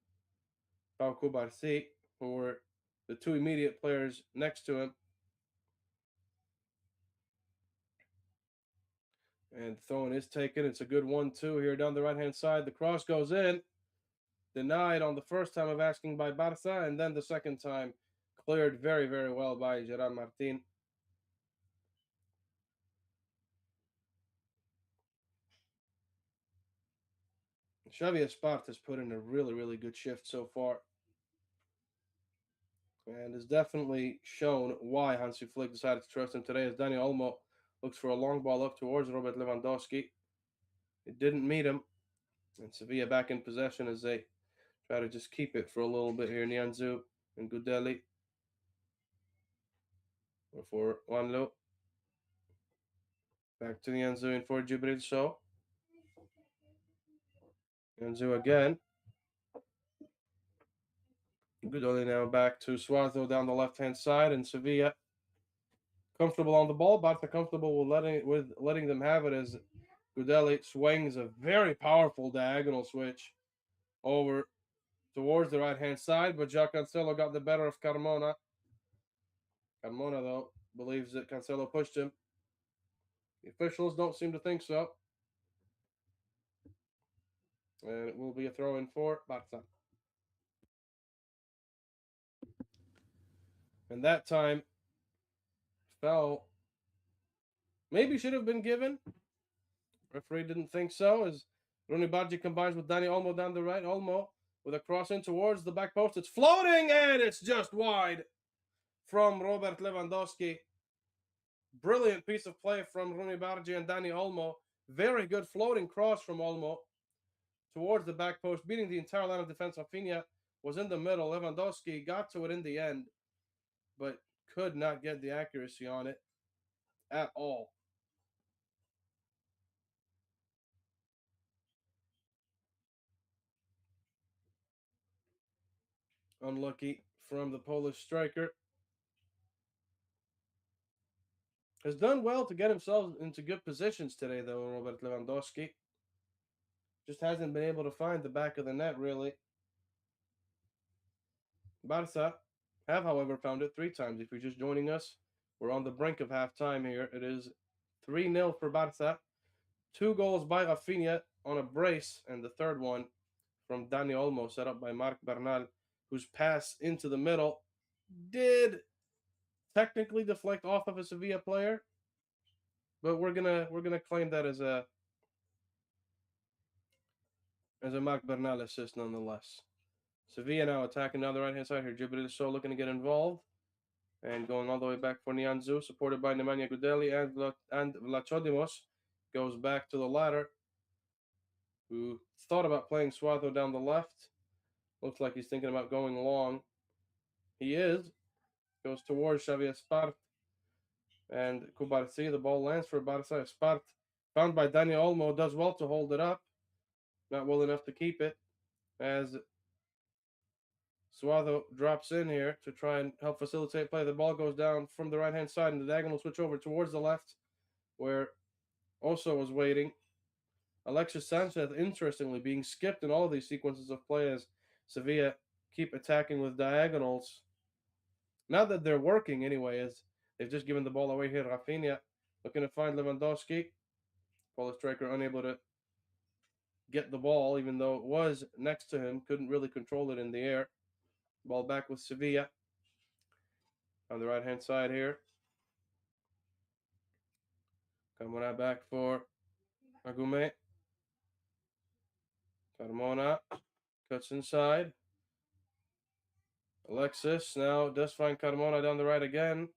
Speaker 1: Pau Kubarsi, who were the two immediate players next to him. And the throw-in is taken. It's a good 1-2 here down the right-hand side. The cross goes in. Denied on the first time of asking by Barca, and then the second time cleared very, very well by Gerard Martin. Xavi Espart has put in a really, really good shift so far, and has definitely shown why Hansi Flick decided to trust him today, as Dani Olmo looks for a long ball up towards Robert Lewandowski. It didn't meet him, and Sevilla back in possession as they try to just keep it for a little bit here. Nianzou and Gudeli for Wanlo. Back to Nianzou and for Jibril Sow. Nianzou again. Gudeli now back to Suazo down the left-hand side, and Sevilla comfortable on the ball. Barca comfortable with letting them have it as Gudeli swings a very powerful diagonal switch over towards the right-hand side, but João Cancelo got the better of Carmona. Carmona, though, believes that Cancelo pushed him. The officials don't seem to think so. And it will be a throw-in for Barca. And that time, foul maybe should have been given. Referee didn't think so, as Rooney Badji combines with Dani Olmo down the right. Olmo with a cross in towards the back post. It's floating, and it's just wide from Robert Lewandowski. Brilliant piece of play from Rooney Badji and Dani Olmo. Very good floating cross from Olmo towards the back post, beating the entire line of defense. Rafinha was in the middle. Lewandowski got to it in the end, but could not get the accuracy on it at all. Unlucky from the Polish striker. Has done well to get himself into good positions today, though, Robert Lewandowski. Just hasn't been able to find the back of the net, really. Barca have, however, found it 3 times. If you're just joining us, we're on the brink of halftime here. It is 3-0 for Barca. 2 goals by Rafinha on a brace, and the third one from Dani Olmo, set up by Marc Bernal, whose pass into the middle did technically deflect off of a Sevilla player, but we're gonna claim that as a Marc Bernal assist nonetheless. Sevilla now attacking down the right hand side here. Jibril Sow looking to get involved, and going all the way back for Nianzou, supported by Nemanja Gudeli, and Vlachodimos goes back to the latter, who thought about playing Suazo down the left. Looks like he's thinking about going long. He is. Goes towards Xavi Espart and Kubarsi. The ball lands for Barca. Espart, found by Dani Olmo, does well to hold it up. Not well enough to keep it, as Suazo drops in here to try and help facilitate play. The ball goes down from the right-hand side, and the diagonal switch over towards the left, where Oso was waiting. Alexis Sanchez, interestingly, being skipped in all of these sequences of play as Sevilla keep attacking with diagonals. Not that they're working anyway, as they've just given the ball away here. Rafinha looking to find Lewandowski. Polish striker unable to get the ball, even though it was next to him. Couldn't really control it in the air. Ball back with Sevilla on the right-hand side here. Carmona back for Agume. Carmona cuts inside. Alexis now does find Carmona down the right again.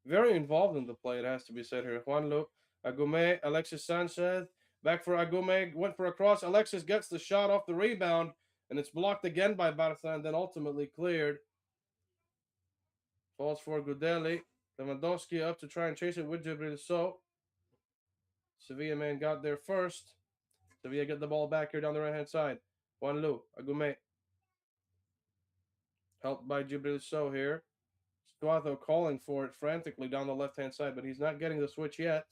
Speaker 1: Very involved in the play, it has to be said here. Juanlu, Agume, Alexis Sanchez. Back for Agume, went for a cross. Alexis gets the shot off the rebound, and it's blocked again by Barca, and then ultimately cleared. Falls for Gudeli. Lewandowski up to try and chase it with Jibril Sow. Sevilla man got there first. Sevilla get the ball back here down the right-hand side. Juan Lu, Agume. Helped by Jibril So here. Suazo calling for it frantically down the left-hand side, but he's not getting the switch yet.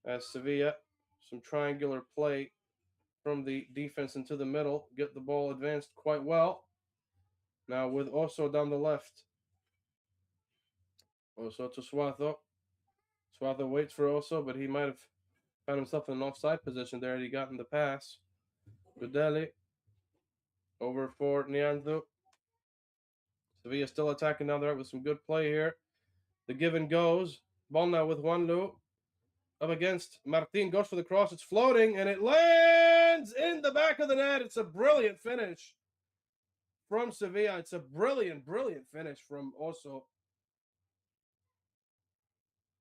Speaker 1: As Sevilla, some triangular play from the defense into the middle. Get the ball advanced quite well. Now with Oso down the left. Oso to Suazo. Suazo waits for Oso, but he might have found himself in an offside position there. He got in the pass. Gudeli over for Nianzu. Sevilla still attacking down there with some good play here. The give and goes. Ball now with Juan Lu. Up against Martin. Goes for the cross. It's floating and it lands in the back of the net. It's a brilliant finish from Sevilla. It's a brilliant, brilliant finish from Oso.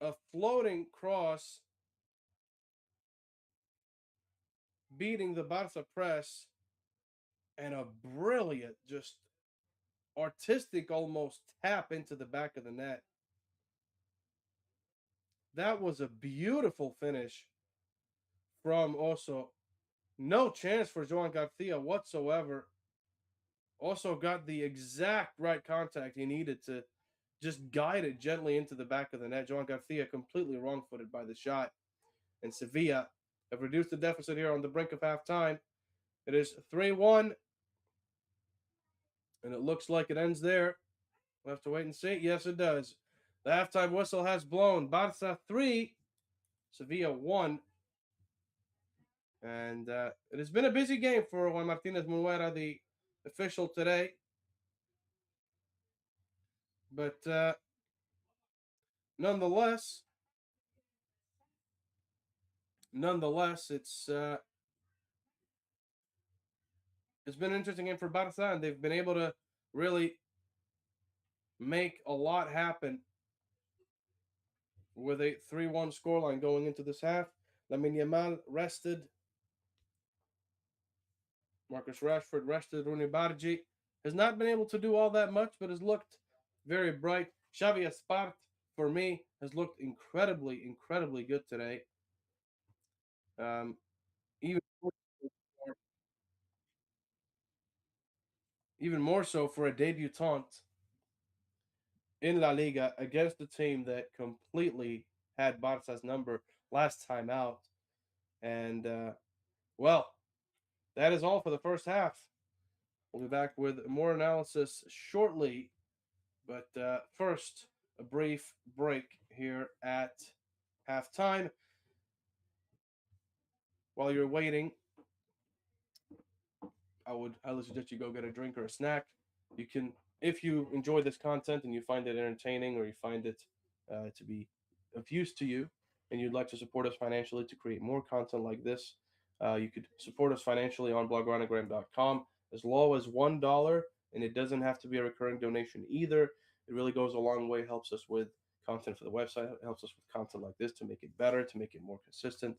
Speaker 1: A floating cross beating the Barca press, and a brilliant, just artistic almost tap into the back of the net. That was a beautiful finish from Oso. No chance for Joan Garcia whatsoever. Also got the exact right contact he needed to just guide it gently into the back of the net. Joan Garcia completely wrong-footed by the shot. And Sevilla have reduced the deficit here on the brink of halftime. It is 3-1. And it looks like it ends there. We'll have to wait and see. Yes, it does. The halftime whistle has blown. Barca 3, Sevilla 1. And it has been a busy game for Juan Martinez Munuera, the official today. But nonetheless, it's been an interesting game for Barca, and they've been able to really make a lot happen with a 3-1 scoreline going into this half. Lamine Yamal rested. Marcus Rashford rested. Rooney Bargi has not been able to do all that much, but has looked very bright. Xavi Espart, for me, has looked incredibly, incredibly good today. Even even more so for a debutant in La Liga against a team that completely had Barca's number last time out. And, well, that is all for the first half. We'll be back with more analysis shortly. But first, a brief break here at halftime. While you're waiting, I would suggest you go get a drink or a snack. You can, if you enjoy this content and you find it entertaining or you find it to be of use to you, and you'd like to support us financially to create more content like this, you could support us financially on blogronogram.com as low as $1, and it doesn't have to be a recurring donation either. It really goes a long way, helps us with content for the website, helps us with content like this to make it better, to make it more consistent.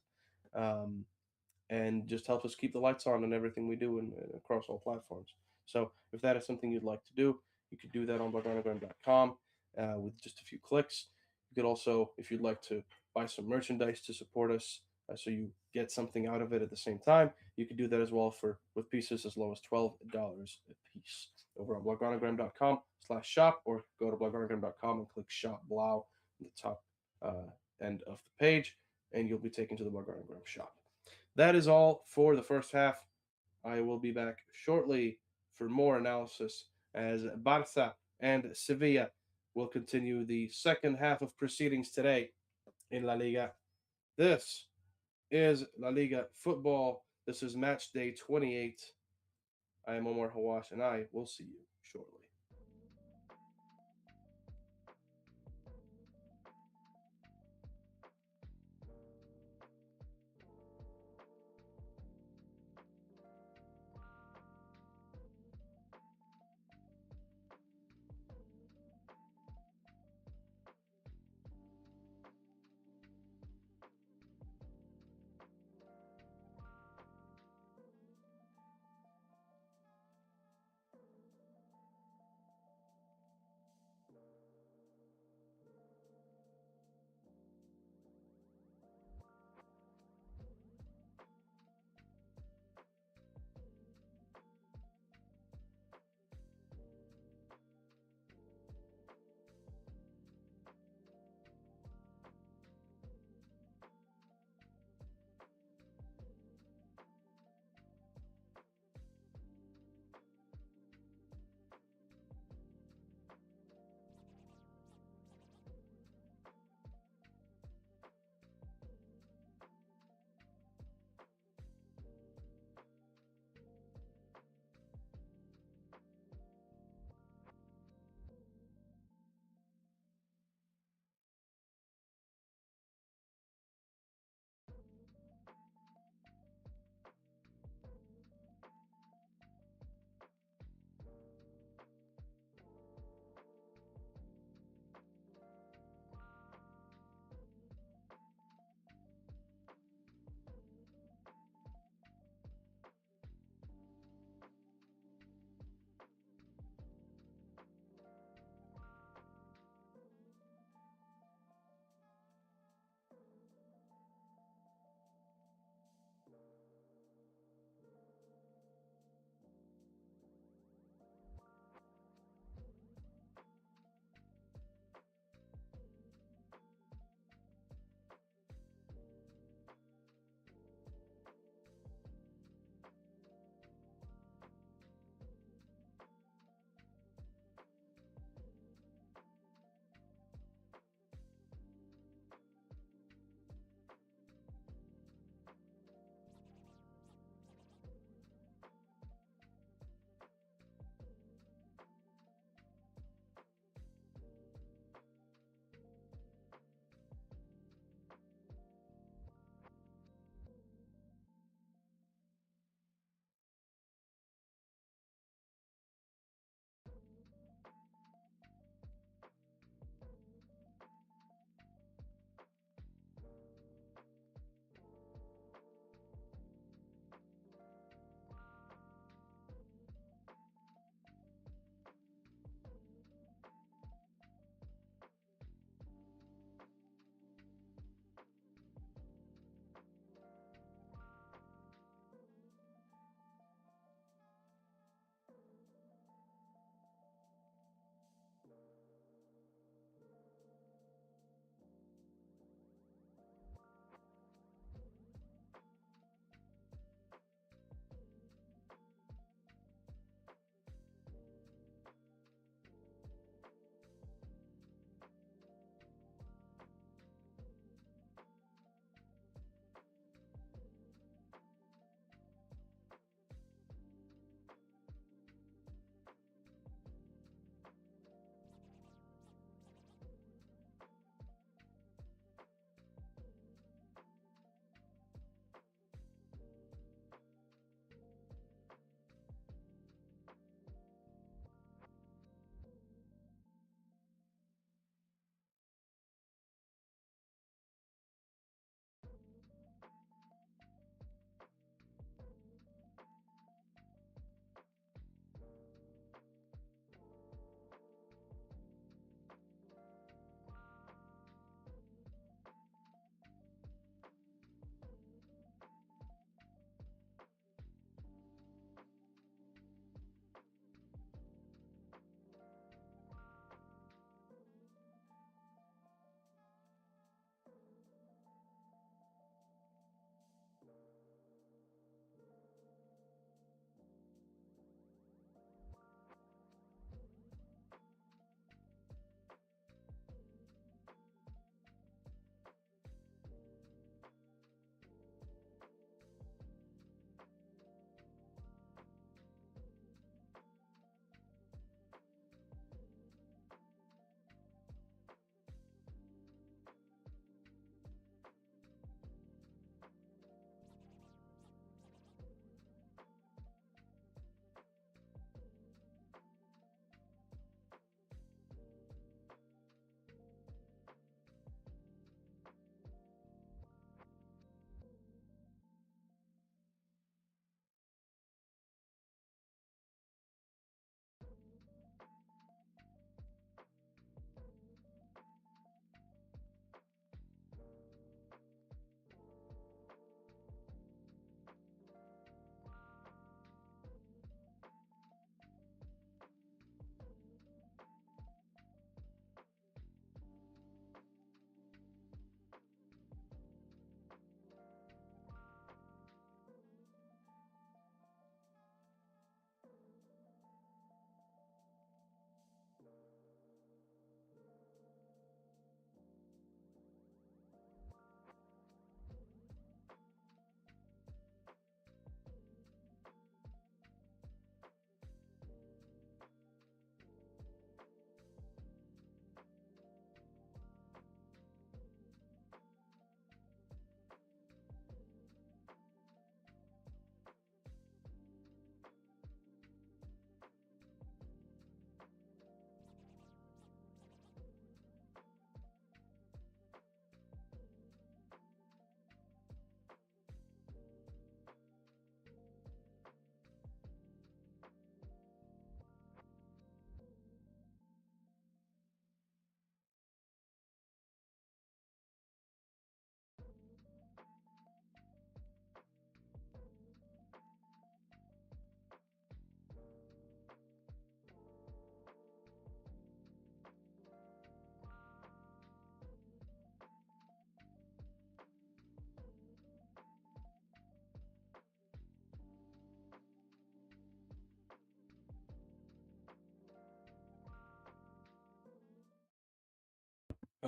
Speaker 1: And just helps us keep the lights on everything we do across all platforms. So if that is something you'd like to do, you could do that on blogmonogram.com with just a few clicks. You could also, if you'd like to buy some merchandise to support us so you get something out of it at the same time, you could do that as well with pieces as low as $12 a piece over on blogmonogram.com/shop, or go to blogmonogram.com and click Shop Blau in the top end of the page, and you'll be taken to the Blogmonogram shop. That is all for the first half. I will be back shortly for more analysis as Barca and Sevilla will continue the second half of proceedings today in La Liga. This is La Liga football. This is match day 28. I am Omar Hawash, and I will see you shortly.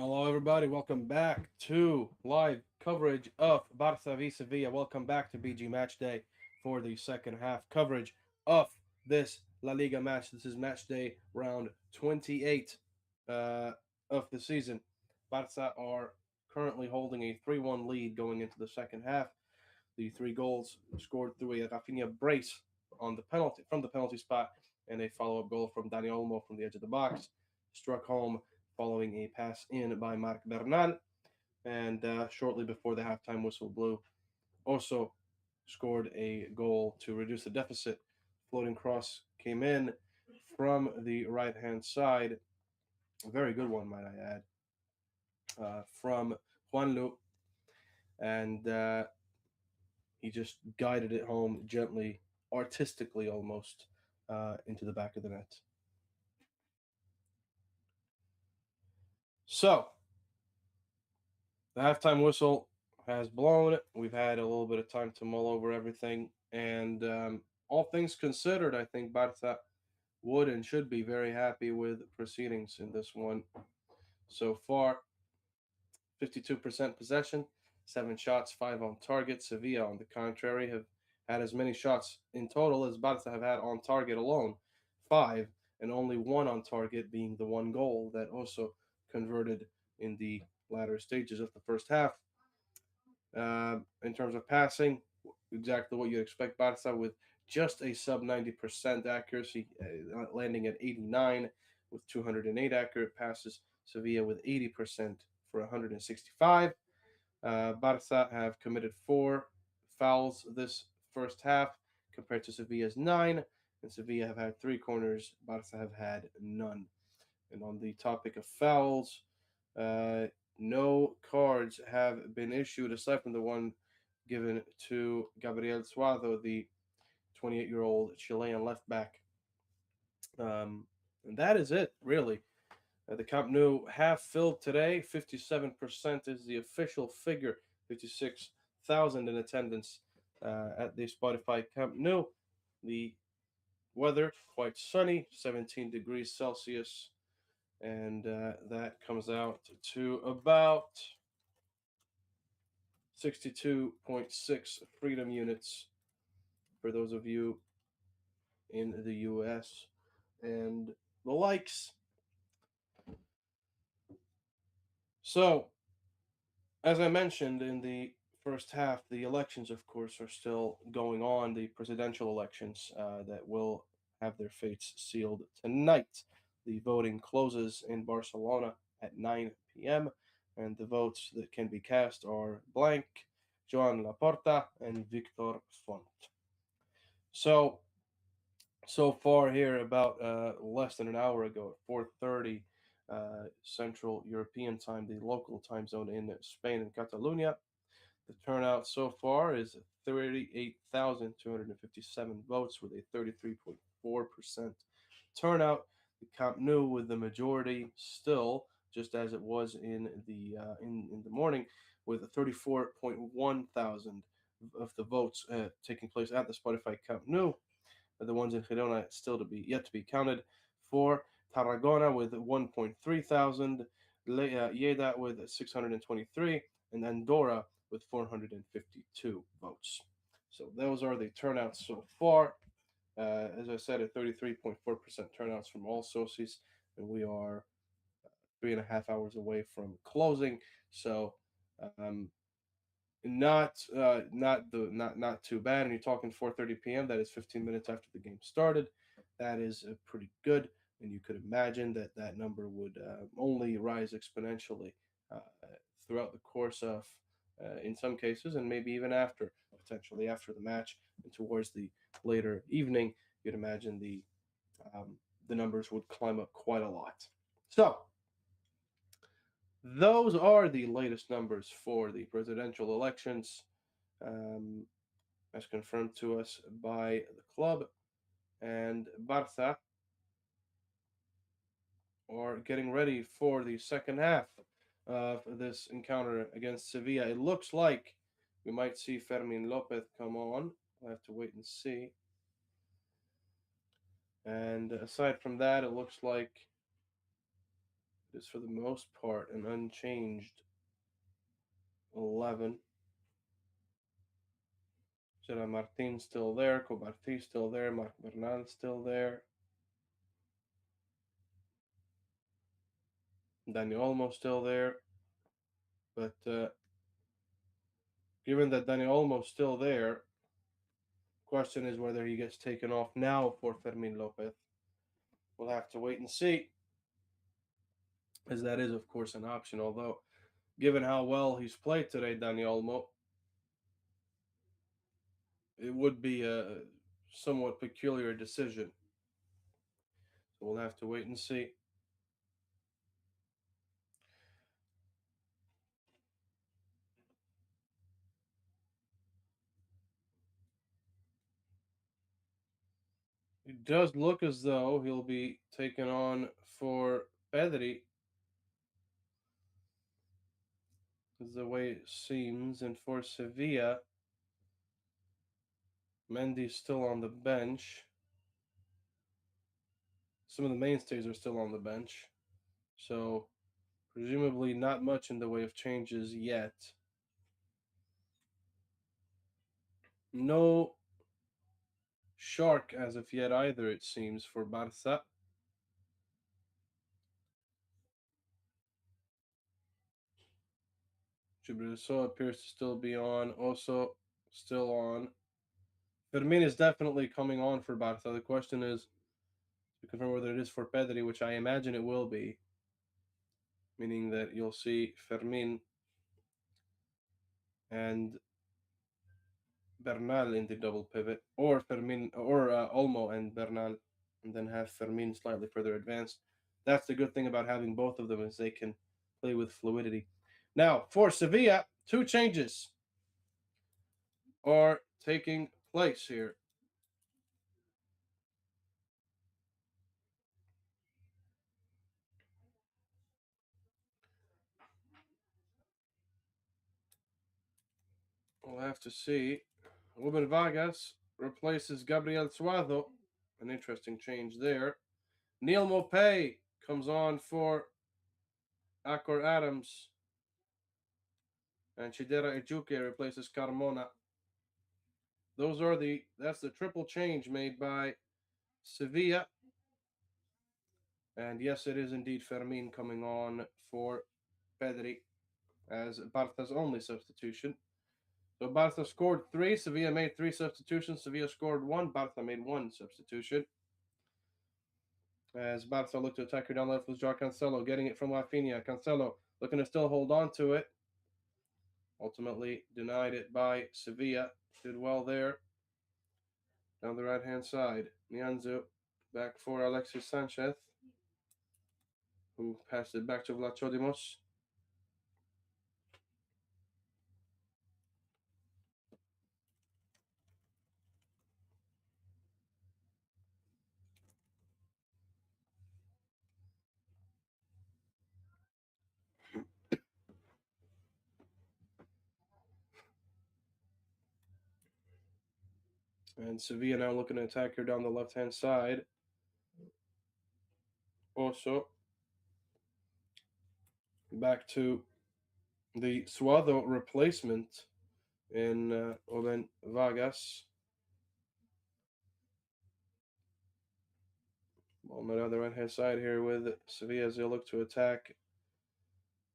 Speaker 1: Hello, everybody. Welcome back to live coverage of Barça v Sevilla. Welcome back to BG Matchday for the second half coverage of this La Liga match. This is Matchday round 28 uh, of the season. Barça are currently holding a 3-1 lead going into the second half. The three goals scored through a Rafinha brace on the penalty from the penalty spot, and a follow-up goal from Dani Olmo from the edge of the box, struck home following a pass in by Marc Bernal, and shortly before the halftime whistle blew, also scored a goal to reduce the deficit. Floating cross came in from the right-hand side, a very good one, might I add, from Juan Lu, and he just guided it home gently, artistically almost, into the back of the net. So, the halftime whistle has blown. We've had a little bit of time to mull over everything. And all things considered, I think Barca would and should be very happy with proceedings in this one. So far, 52% possession, 7 shots, 5 on target. Sevilla, on the contrary, have had as many shots in total as Barca have had on target alone, 5, and only 1 on target, being the one goal that also converted in the latter stages of the first half. In terms of passing, exactly what you'd expect Barca with just a sub 90% accuracy, landing at 89 with 208 accurate passes. Sevilla with 80% for 165. Barca have committed 4 fouls this first half compared to Sevilla's 9, and Sevilla have had 3 corners. Barca have had none. And on the topic of fouls, uh, no cards have been issued aside from the one given to Gabriel Suazo, the 28-year-old Chilean left back. And that is it, really. The Camp Nou half filled today. 57% is the official figure. 56,000 in attendance at the Spotify Camp Nou. The weather quite sunny, 17 degrees Celsius, and that comes out to about 62.6 freedom units for those of you in the US and the likes. So, as I mentioned in the first half, the elections, of course, are still going on, the presidential elections that will have their fates sealed tonight. The voting closes in Barcelona at 9 p.m., and the votes that can be cast are blank, Joan Laporta, and Victor Font. So, so far here, about less than an hour ago, at 4:30 Central European time, the local time zone in Spain and Catalonia, the turnout so far is 38,257 votes with a 33.4% turnout. The Camp Nou with the majority still, just as it was in the morning, with 34.1 thousand of the votes taking place at the Spotify Camp Nou. The ones in Girona still to be yet to be counted. For Tarragona with 1.3 thousand, Lleida with 623, and Andorra with 452 votes. So those are the turnouts so far. As I said, a 33.4% turnouts from all sources, and we are 3.5 hours away from closing. So um, not too bad. And you're talking 4:30 p.m. That is 15 minutes after the game started. That is pretty good. And you could imagine that that number would only rise exponentially uh, throughout the course of, in some cases, and maybe even after, potentially after the match and towards the later evening. You'd imagine um, the numbers would climb up quite a lot. So those are the latest numbers for the presidential elections, um, as confirmed to us by the club. And Barca are getting ready for the second half of this encounter against Sevilla. It looks like we might see Fermin Lopez come on. We'll have to wait and see. And aside from that, it looks like It is for the most part an unchanged 11. Gerard Martin still there, Cobarty still there, Marc Bernal still there, Daniel Olmo still there. But given that Daniel Olmo's still there, question is whether he gets taken off now for Fermin Lopez. We'll have to wait and see, as that is, of course, an option. Although, given how well he's played today, Daniel Olmo, it would be a somewhat peculiar decision. So we'll have to wait and see. It does look as though he'll be taken on for Pedri, is the way it seems. And for Sevilla, Mendy's still on the bench. Some of the mainstays are still on the bench. So, presumably, not much in the way of changes yet. No shark as of yet either, it seems, for Barca. Gibraltar appears to still be on. Also, still on. Fermin is definitely coming on for Barca. The question is to confirm whether it is for Pedri, which I imagine it will be, meaning that you'll see Fermin and Bernal in the double pivot, or Fermin or Olmo and Bernal, and then have Fermin slightly further advanced. That's the good thing about having both of them is they can play with fluidity. Now for Sevilla, two changes are taking place here. We'll have to see. Ruben Vargas replaces Gabriel Suado. An interesting change there. Neil Mopay comes on for Akor Adams. And Chidera Ejuke replaces Carmona. That's the triple change made by Sevilla. And yes, it is indeed Fermin coming on for Pedri as Bartha's only substitution. So Bartha scored three, Sevilla made three substitutions, Sevilla scored one, Bartha made one substitution. As Bartha looked to attack her down left with Joao Cancelo, getting it from Rafinha. Cancelo looking to still hold on to it. Ultimately denied it by Sevilla. Did well there. Down the right hand side. Nianzu back for Alexis Sanchez, who passed it back to Vlachodimos. And Sevilla now looking to attack her down the left hand side. Also, back to the Suado replacement in Olen Vargas. Ball on the right hand side here with Sevilla as they look to attack.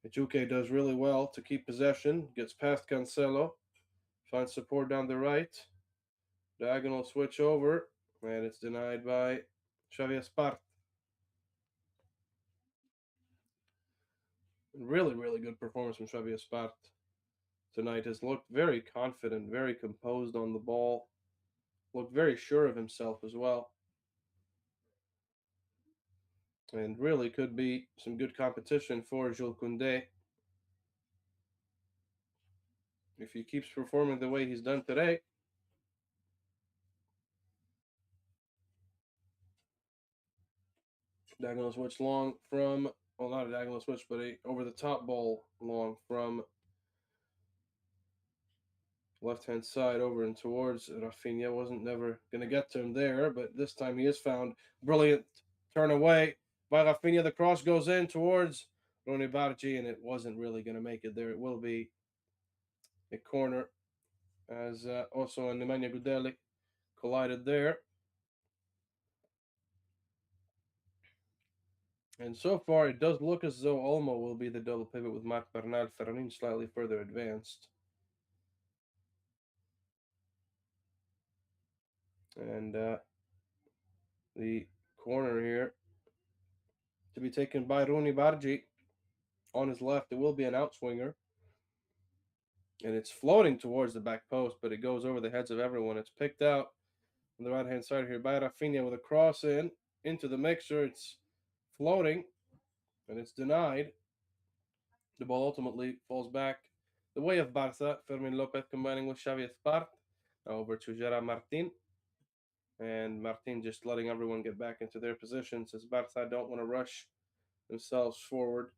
Speaker 1: Ejuke does really well to keep possession, gets past Cancelo, finds support down the right. Diagonal switch over, and it's denied by Xavier Espart. Really, really good performance from Xavier Espart tonight. Has looked very confident, very composed on the ball. Looked very sure of himself as well. And really could be some good competition for Jules Koundé if he keeps performing the way he's done today. Diagonal switch long from, well, not a diagonal switch, but a over the top ball long from left hand side over and towards Rafinha. Wasn't never going to get to him there, but this time he is found. Brilliant turn away by Rafinha. The cross goes in towards Ronny Bargi, and it wasn't really going to make it there. It will be a corner as also Nemanja Gudeli collided there. And so far, it does look as though Olmo will be the double pivot with Marc Bernal Fermin slightly further advanced. And the corner here to be taken by Ronny Bargi on his left. It will be an outswinger. And it's floating towards the back post, but it goes over the heads of everyone. It's picked out on the right-hand side here by Rafinha with a cross into the mixer. It's floating, and it's denied. The ball ultimately falls back the way of Barca. Fermin Lopez combining with Xavi Espart. Now over to Gerard Martin. And Martin just letting everyone get back into their positions as Barca don't want to rush themselves forward.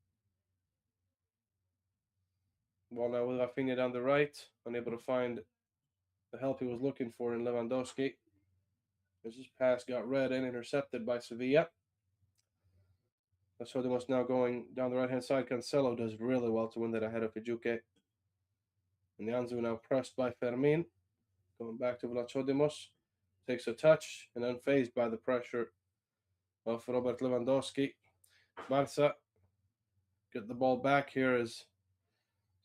Speaker 1: Ball now with Rafinha down the right, unable to find the help he was looking for in Lewandowski. As his pass got read and intercepted by Sevilla. Lasodimos now going down the right-hand side. Cancelo does really well to win that ahead of Ejuke. And Anzu now pressed by Fermin. Going back to Vlachodimos. Takes a touch and unfazed by the pressure of Robert Lewandowski. Barca get the ball back here as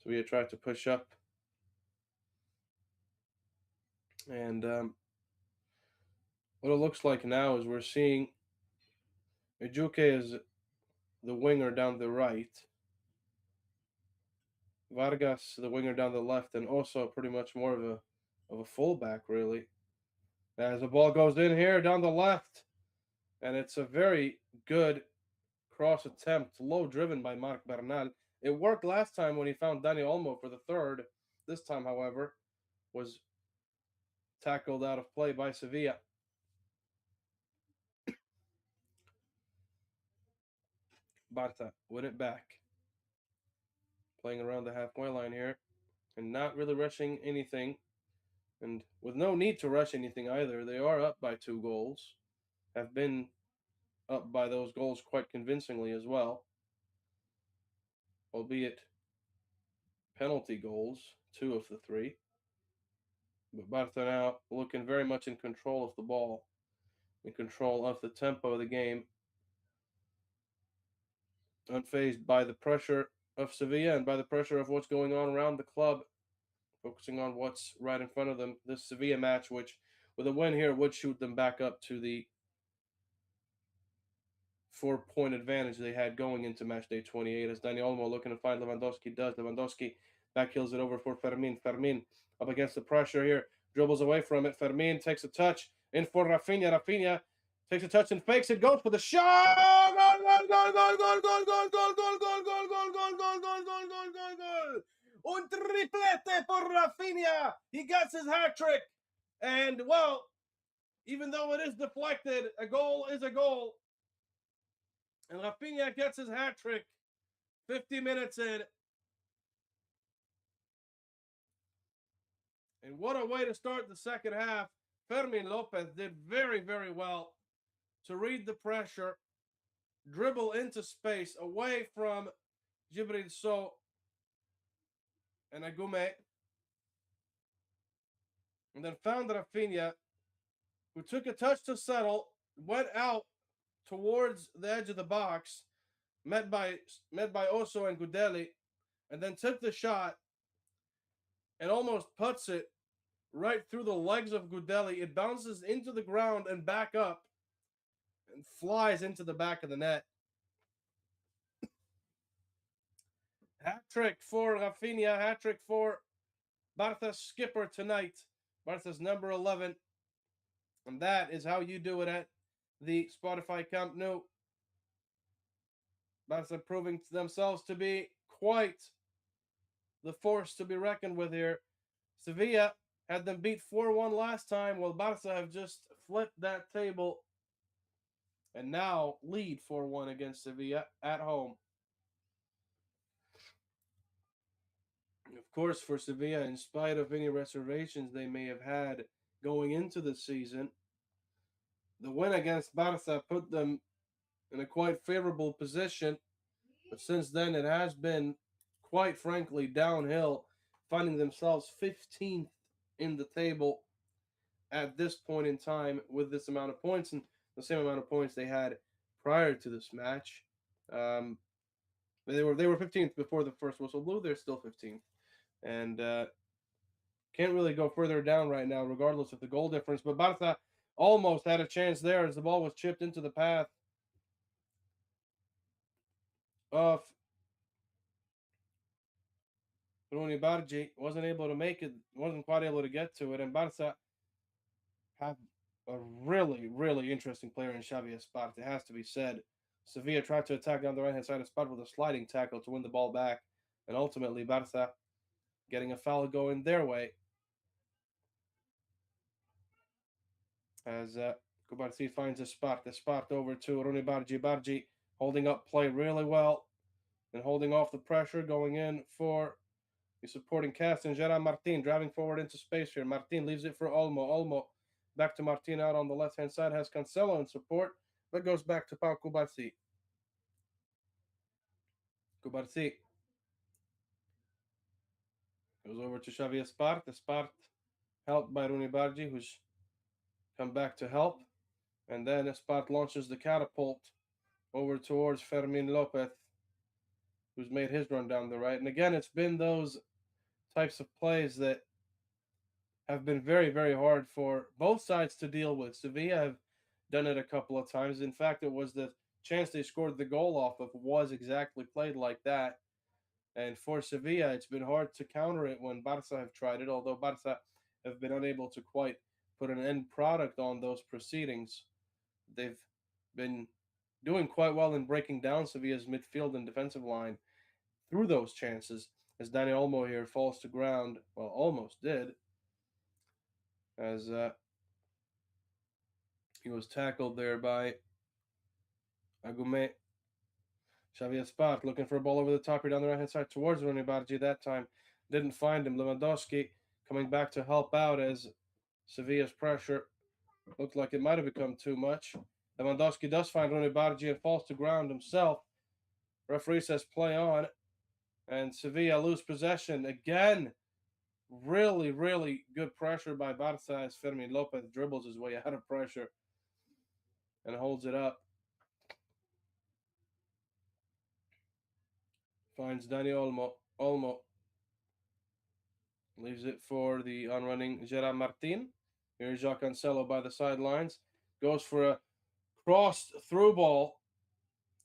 Speaker 1: Sevilla tried to push up. And what it looks like now is we're seeing Ejuke is the winger down the right. Vargas, the winger down the left, and also pretty much more of a fullback, really. As the ball goes in here down the left, and it's a very good cross attempt, low driven by Marc Bernal. It worked last time when he found Dani Olmo for the third. This time, however, was tackled out of play by Sevilla. Barta win it back. Playing around the halfway line here and not really rushing anything. And with no need to rush anything either, they are up by 2 goals. Have been up by those goals quite convincingly as well. Albeit penalty goals, 2 of the 3. But Barca now looking very much in control of the ball, in control of the tempo of the game. Unfazed by the pressure of Sevilla and by the pressure of what's going on around the club. Focusing on what's right in front of them. This Sevilla match, which with a win here would shoot them back up to the 4-point advantage they had going into Matchday 28. As Dani Olmo looking to find Lewandowski does. Lewandowski backhills it over for Fermin. Fermin up against the pressure here. Dribbles away from it. Fermin takes a touch in for Rafinha. Rafinha takes a touch and fakes it. Goes for the shot. Goal, goal, goal, goal, goal, goal, goal, goal, goal, goal, goal, goal, goal, goal, goal, goal, goal, goal, goal. Un triplete for Rafinha. He gets his hat trick. And, well, even though it is deflected, a goal is a goal. And Rafinha gets his hat trick 50 minutes in. And what a way to start the second half. Fermin Lopez did very, very well to read the pressure, dribble into space away from Djibril So and Agume. And then found Rafinha, who took a touch to settle, went out towards the edge of the box, met by Oso and Gudeli, and then took the shot and almost puts it right through the legs of Gudeli. It bounces into the ground and back up and flies into the back of the net. Hat trick for Rafinha, hat trick for Barca's skipper tonight. Barca's number 11. And that is how you do it at the Spotify Camp Nou. Barca proving themselves to be quite the force to be reckoned with here. Sevilla had them beat 4-1 last time, while Barca have just flipped that table and now lead 4-1 against Sevilla at home. Of course, for Sevilla, in spite of any reservations they may have had going into the season, the win against Barca put them in a quite favorable position. But since then, it has been, quite frankly, downhill, finding themselves 15th in the table at this point in time with this amount of points and the same amount of points they had prior to this match. Um, they were 15th before the first whistle blew. They're still 15th, and can't really go further down right now, regardless of the goal difference. But Barca almost had a chance there as the ball was chipped into the path of Rooney Bargi. Wasn't able to make it. Wasn't quite able to get to it, and Barca have a really, really interesting player in Xavi Esparza. It has to be said. Sevilla tried to attack down the right hand side of Esparza with a sliding tackle to win the ball back, and ultimately Barca getting a foul going their way as Kubarsi finds a spot. The spot over to Rooney Bargi. Bargi holding up play really well and holding off the pressure, going in for the supporting cast. And Gerard Martin driving forward into space here. Martin leaves it for Olmo. Olmo back to Martin out on the left hand side. Has Cancelo in support, but goes back to Pau Kubarsi. Kubarsi goes over to Xavi Espart. Espart helped by Rooney Bargi, who's come back to help. And then Espart launches the catapult over towards Fermin Lopez, who's made his run down the right. And again, it's been those types of plays that have been very, very hard for both sides to deal with. Sevilla have done it a couple of times. In fact, it was the chance they scored the goal off of was exactly played like that. And for Sevilla, it's been hard to counter it when Barca have tried it, although Barca have been unable to quite put an end product on those proceedings. They've been doing quite well in breaking down Sevilla's midfield and defensive line through those chances, as Dani Olmo here falls to ground. Well, almost did, as he was tackled there by Agumet. Xavier Spark looking for a ball over the top here down the right hand side towards Rooney Bargi. That time didn't find him. Lewandowski coming back to help out as Sevilla's pressure looked like it might have become too much. Lewandowski does find Rooney Bargi and falls to ground himself. Referee says play on, and Sevilla lose possession again. Really, really good pressure by Barca as Fermin Lopez dribbles his way out of pressure and holds it up. Finds Dani Olmo. Olmo leaves it for the on-running Gerard Martin. Here's Jacques Cancelo by the sidelines. Goes for a crossed through ball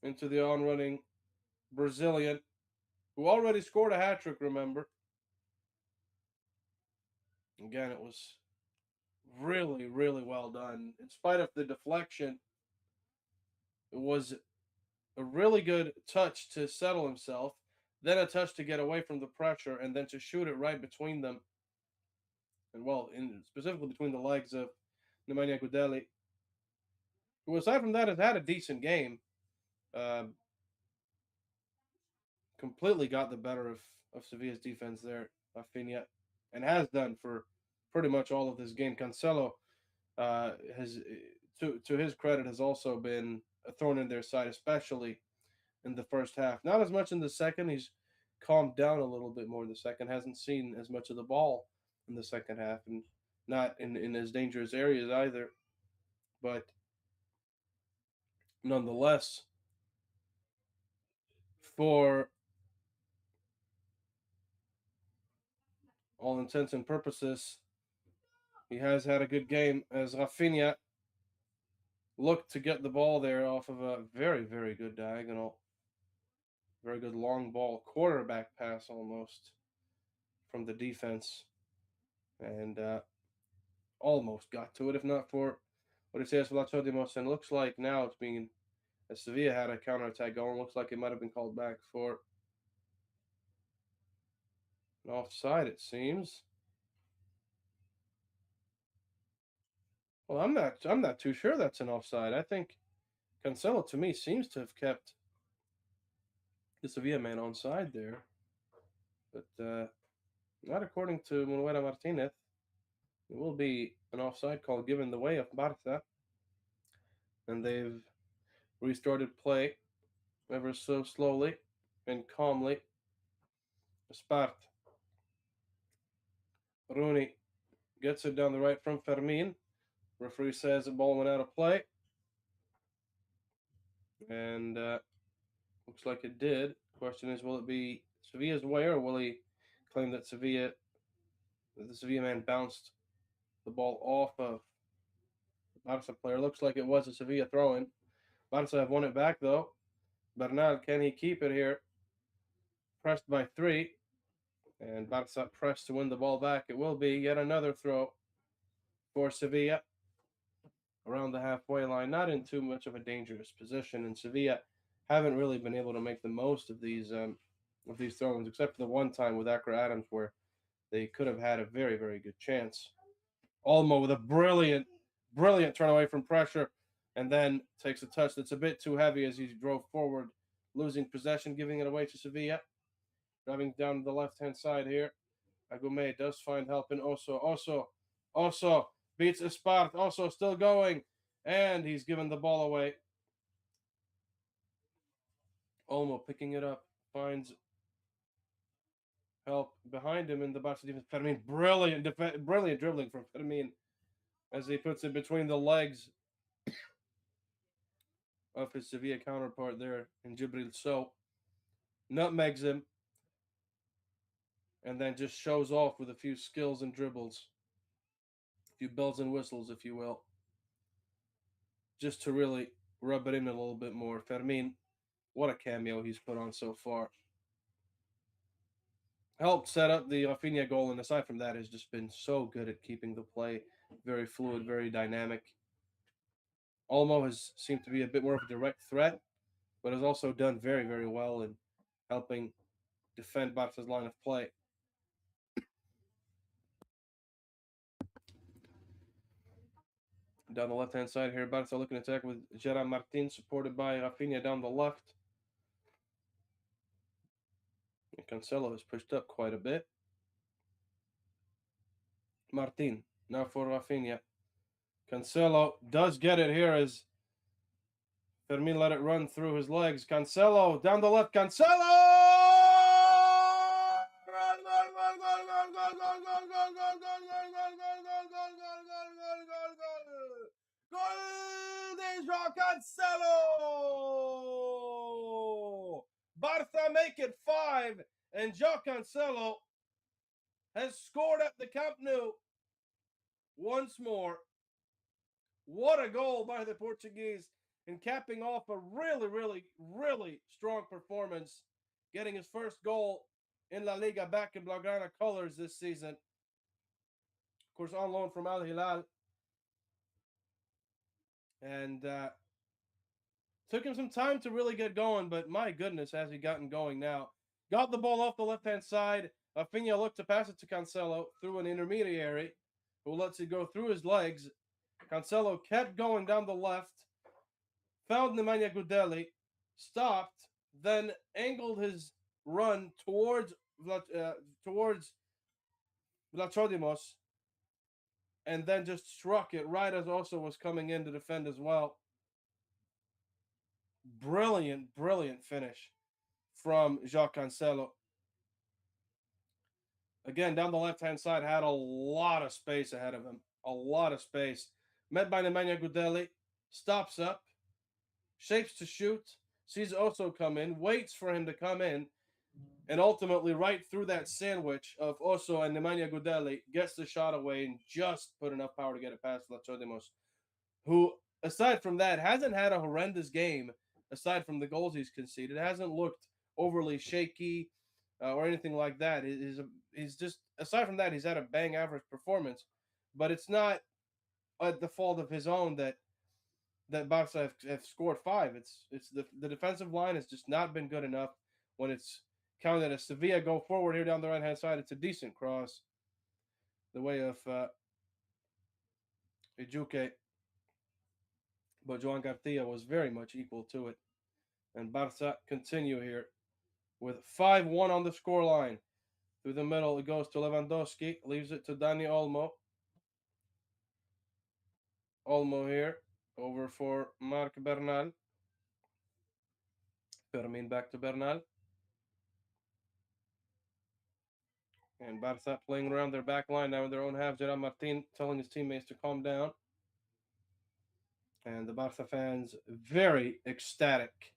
Speaker 1: into the on-running Brazilian, who already scored a hat-trick, remember. Again, it was really, really well done. In spite of the deflection, it was a really good touch to settle himself, then a touch to get away from the pressure, and then to shoot it right between them. And well, specifically between the legs of Nemanja Gudeli, who aside from that has had a decent game. Uh, Completely got the better of Sevilla's defense there, Rafinha, and has done for pretty much all of this game. Cancelo has, to his credit, has also been a thorn in their side, especially in the first half. Not as much in the second. He's calmed down a little bit more in the second. Hasn't seen as much of the ball in the second half, and not in as dangerous areas either. But nonetheless, for all intents and purposes, he has had a good game as Rafinha looked to get the ball there off of a very, very good diagonal. Very good long ball, quarterback pass almost from the defense. And almost got to it, if not for what it says Vlachodimos. And looks like now it's being, as Sevilla had a counterattack going, looks like it might have been called back for an offside, it seems. Well, I'm not too sure that's an offside. I think Cancelo to me seems to have kept the Sevilla man on side there, but not according to Manuela Martinez. It will be an offside call given the way of Barca, and they've restarted play ever so slowly and calmly. Spart. Rooney gets it down the right from Fermin. Referee says the ball went out of play. And looks like it did. Question is, will it be Sevilla's way, or will he claim that the Sevilla man bounced the ball off of the Barca player? Looks like it was a Sevilla throw-in. Barca have won it back, though. Bernal, can he keep it here? Pressed by 3. And Barca pressed to win the ball back. It will be yet another throw for Sevilla around the halfway line. Not in too much of a dangerous position. And Sevilla haven't really been able to make the most of these throw-ins, except for the one time with Accra Adams where they could have had a very, very good chance. Olmo with a brilliant turn away from pressure, and then takes a touch that's a bit too heavy as he drove forward, losing possession, giving it away to Sevilla. Driving down the left-hand side here. Agume does find help in Oso. Oso beats Espart. Oso still going, and he's given the ball away. Olmo picking it up, finds help behind him in the box of defense. Fermin, brilliant dribbling from Fermin as he puts it between the legs of his Sevilla counterpart there in Jibril So. Nutmegs him, and then just shows off with a few skills and dribbles. A few bells and whistles, if you will. Just to really rub it in a little bit more. Fermin, what a cameo he's put on so far. Helped set up the Rafinha goal, and aside from that, has just been so good at keeping the play very fluid, very dynamic. Olmo has seemed to be a bit more of a direct threat, but has also done very, very well in helping defend Barca's line of play. Down the left-hand side here, Barca looking to attack with Gerard Martin, supported by Rafinha down the left. And Cancelo has pushed up quite a bit. Martin, now for Rafinha. Cancelo does get it here as Fermin let it run through his legs. Cancelo down the left. Cancelo! Gol de João Cancelo! Barca make it 5, and João Cancelo has scored at the Camp Nou once more. What a goal by the Portuguese, and capping off a really, really, really strong performance, getting his first goal in La Liga back in Blaugrana colors this season. Of course, on loan from Al Hilal. And took him some time to really get going, but my goodness, has he gotten going now. Got the ball off the left-hand side. Rafinha looked to pass it to Cancelo through an intermediary who lets it go through his legs. Cancelo kept going down the left, found Nemanja Gudeli, stopped, then angled his run towards Vlachodimos, and then just struck it right as Oso was coming in to defend as well. Brilliant finish from João Cancelo. Again, down the left-hand side, had a lot of space ahead of him. A lot of space. Met by Nemanja Gudeli, stops up, shapes to shoot, sees Oso come in, waits for him to come in, and ultimately right through that sandwich of Oso and Nemanja Gudeli, gets the shot away and just put enough power to get it past Vlachodimos, who, aside from that, hasn't had a horrendous game, aside from the goals he's conceded. Hasn't looked overly shaky or anything like that. He's just, aside from that, he's had a bang average performance, but it's not at the fault of his own that Barca have scored 5. It's the defensive line has just not been good enough. When it's counted as Sevilla go forward here down the right-hand side, it's a decent cross the way of Ejuke, but Joan Garcia was very much equal to it. And Barca continue here with 5-1 on the scoreline. Through the middle, it goes to Lewandowski, leaves it to Dani Olmo. Olmo here, over for Marc Bernal. Fermin back to Bernal. And Barca playing around their back line now in their own half. Gerard Martin telling his teammates to calm down. And the Barca fans very ecstatic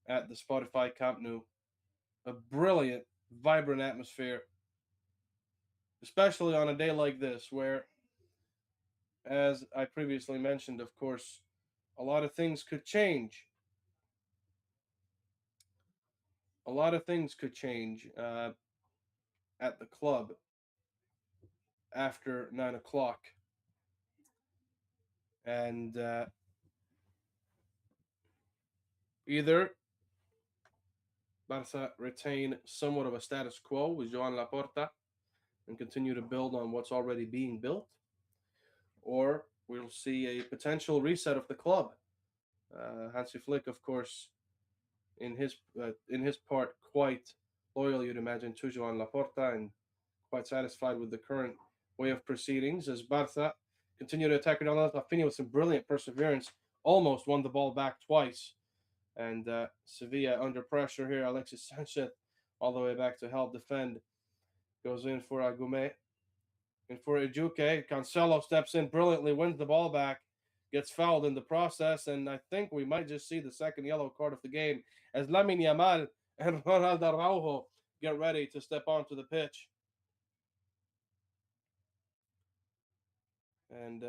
Speaker 1: at the Spotify Camp Nou. A brilliant, vibrant atmosphere, especially on a day like this where, as I previously mentioned, of course, a lot of things could change. A lot of things could change at the club after 9 o'clock. And either Barca retain somewhat of a status quo with Joan Laporta and continue to build on what's already being built, or we'll see a potential reset of the club. Hansi Flick, of course, in his part, quite loyal, you'd imagine, to Joan Laporta and quite satisfied with the current way of proceedings as Barca continue to attack Ronaldo. Rafinha with some brilliant perseverance, almost won the ball back twice. And Sevilla under pressure here. Alexis Sanchez all the way back to help defend. Goes in for Agumet. And for Ejuke, Cancelo steps in brilliantly, wins the ball back, gets fouled in the process, and I think we might just see the second yellow card of the game as Lamine Yamal and Ronaldo Araujo get ready to step onto the pitch. And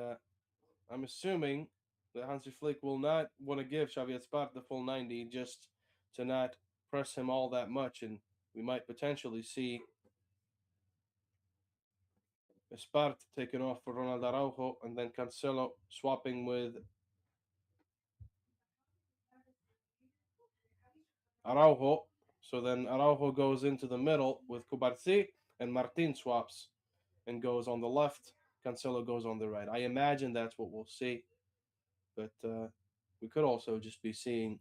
Speaker 1: I'm assuming that Hansi Flick will not want to give Xavi Esparza the full 90 just to not press him all that much, and we might potentially see Esparza taken off for Ronaldo Araujo and then Cancelo swapping with Araujo. So then Araujo goes into the middle with Kubarsi and Martin swaps and goes on the left. Cancelo goes on the right. I imagine that's what we'll see. But we could also just be seeing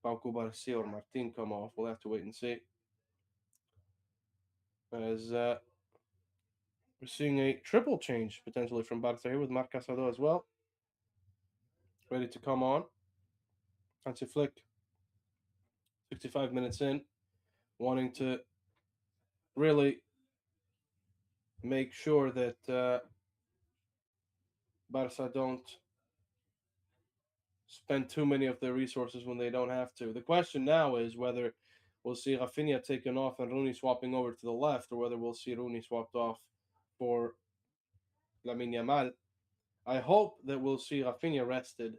Speaker 1: Pau Kubarsi or Martin come off. We'll have to wait and see. As we're seeing a triple change potentially from Barca here with Marc Casado as well. Ready to come on. Hansi Flick, 65 minutes in, wanting to really make sure that Barca don't spend too many of their resources when they don't have to. The question now is whether we'll see Rafinha taken off and Rooney swapping over to the left, or whether we'll see Rooney swapped off for Lamine Yamal. I hope that we'll see Rafinha rested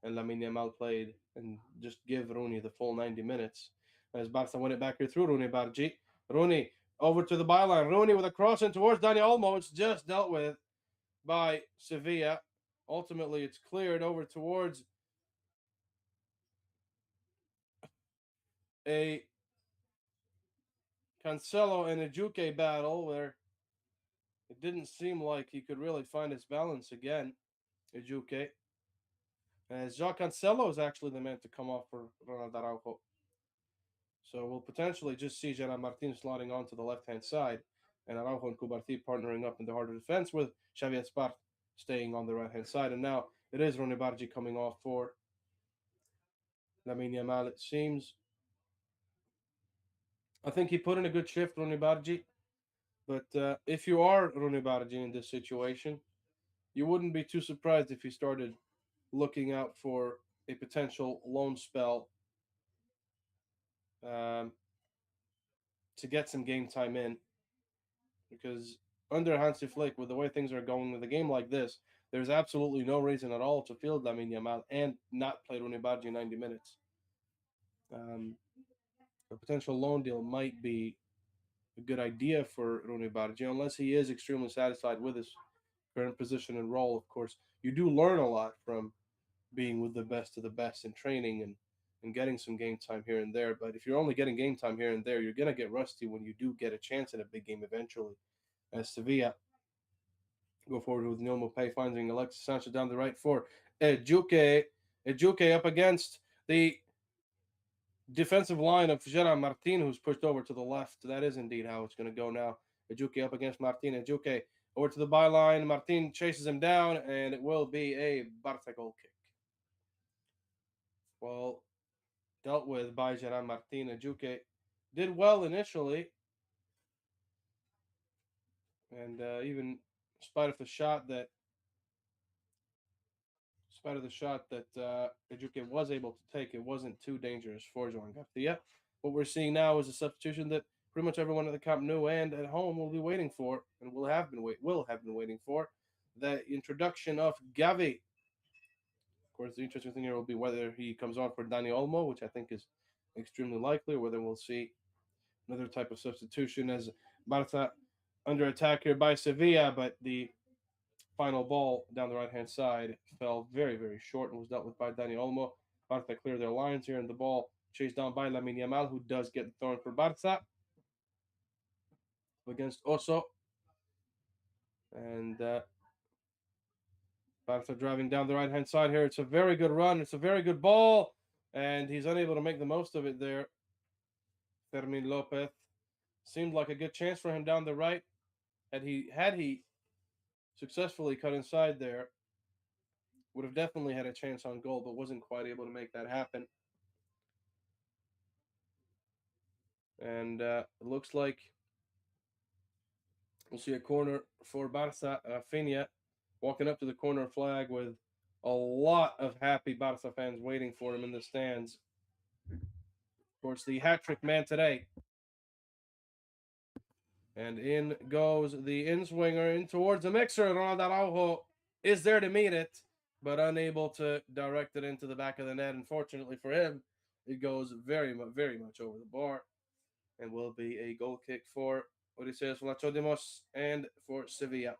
Speaker 1: and Lamine Yamal played and just give Rooney the full 90 minutes. As Barca win it back here through Rooney Bargi. Rooney over to the byline. Rooney with a cross in towards Dani Olmo. It's just dealt with by Sevilla. Ultimately, it's cleared over towards a Cancelo and Ejuke battle where it didn't seem like he could really find his balance again. Ejuke. As João Cancelo is actually the man to come off for Ronaldo Araujo. So we'll potentially just see Gerard Martin slotting onto the left-hand side and Araujo and Kubarti partnering up in the harder defense with Xavi Esparza staying on the right-hand side. And now it is Ronny Bargi coming off for Lamine Yamal, it seems. I think he put in a good shift, Ronny Bargi. But if you are Ronny Bargi in this situation, you wouldn't be too surprised if he started looking out for a potential loan spell um, to get some game time in. Because under Hansi Flick, with the way things are going with a game like this, there's absolutely no reason at all to field Lamine Yamal and not play Rooney Bargi 90 minutes. A potential loan deal might be a good idea for Rooney Bargi, unless he is extremely satisfied with his current position and role. Of course, you do learn a lot from being with the best of the best in training and getting some game time here and there. But if you're only getting game time here and there, you're going to get rusty when you do get a chance in a big game eventually. As Sevilla go forward with Neil Mopay finding Alexis Sanchez down the right for Ejuke. Ejuke up against the defensive line of Gerard Martin, who's pushed over to the left. That is indeed how it's going to go now. Ejuke up against Martin. Ejuke over to the byline. Martin chases him down, and it will be a Barca goal kick. Well, dealt with by Gerard Martin. Ajuke did well initially, and even in spite of the shot that Ajuke was able to take, it wasn't too dangerous for Joan Garcia. What we're seeing now is a substitution that pretty much everyone at the Camp Nou and at home will be waiting for, and will have been waiting for, the introduction of Gavi. Of course, the interesting thing here will be whether he comes on for Dani Olmo, which I think is extremely likely, or whether we'll see another type of substitution as Barca under attack here by Sevilla, but the final ball down the right hand side fell very, very short and was dealt with by Dani Olmo. Barca clear their lines here, and the ball chased down by Lamine Yamal, who does get the throw for Barca against Oso. And Barca driving down the right hand side here. It's a very good run. It's a very good ball, and he's unable to make the most of it there. Fermin Lopez seemed like a good chance for him down the right. Had he successfully cut inside there, would have definitely had a chance on goal, but wasn't quite able to make that happen. And it looks like we'll see a corner for Barca. Rafinha walking up to the corner flag with a lot of happy Barca fans waiting for him in the stands. Of course, the hat trick man today. And in goes the in-swinger in towards the mixer. Ronald Araujo is there to meet it, but unable to direct it into the back of the net. Unfortunately for him, it goes very much over the bar and will be a goal kick for Odysseus Vlachodimos and for Sevilla.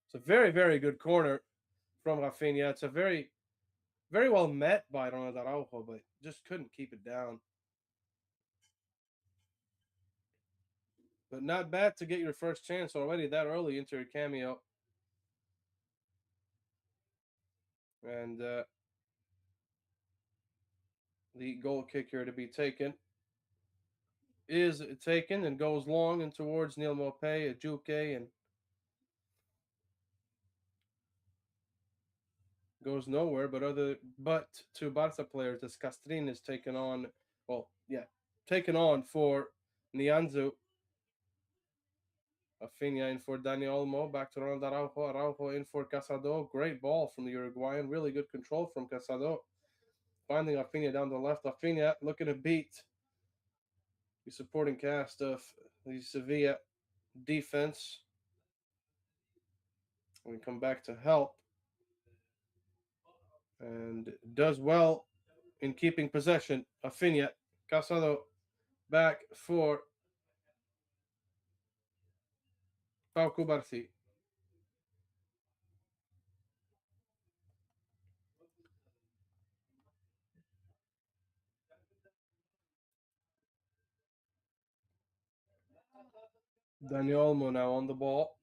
Speaker 1: It's a very, very good corner from Rafinha. It's a very, very well met by Ronald Araujo, but just couldn't keep it down. But not bad to get your first chance already that early into your cameo. And the goal kick here to be taken is taken and goes long and towards Neil Mopé, Ajuke, and goes nowhere. But to Barca players, as Castrin is taken on. Taken on for Nianzu. Rafinha in for Dani Olmo. Back to Ronald Araujo. Araujo in for Casado. Great ball from the Uruguayan. Really good control from Casado. Finding Rafinha down the left. Rafinha looking to beat the supporting cast of the Sevilla defense. We come back to help. And does well in keeping possession. Rafinha. Casado back for Pau Cubarsí. Dani Olmo now on the ball.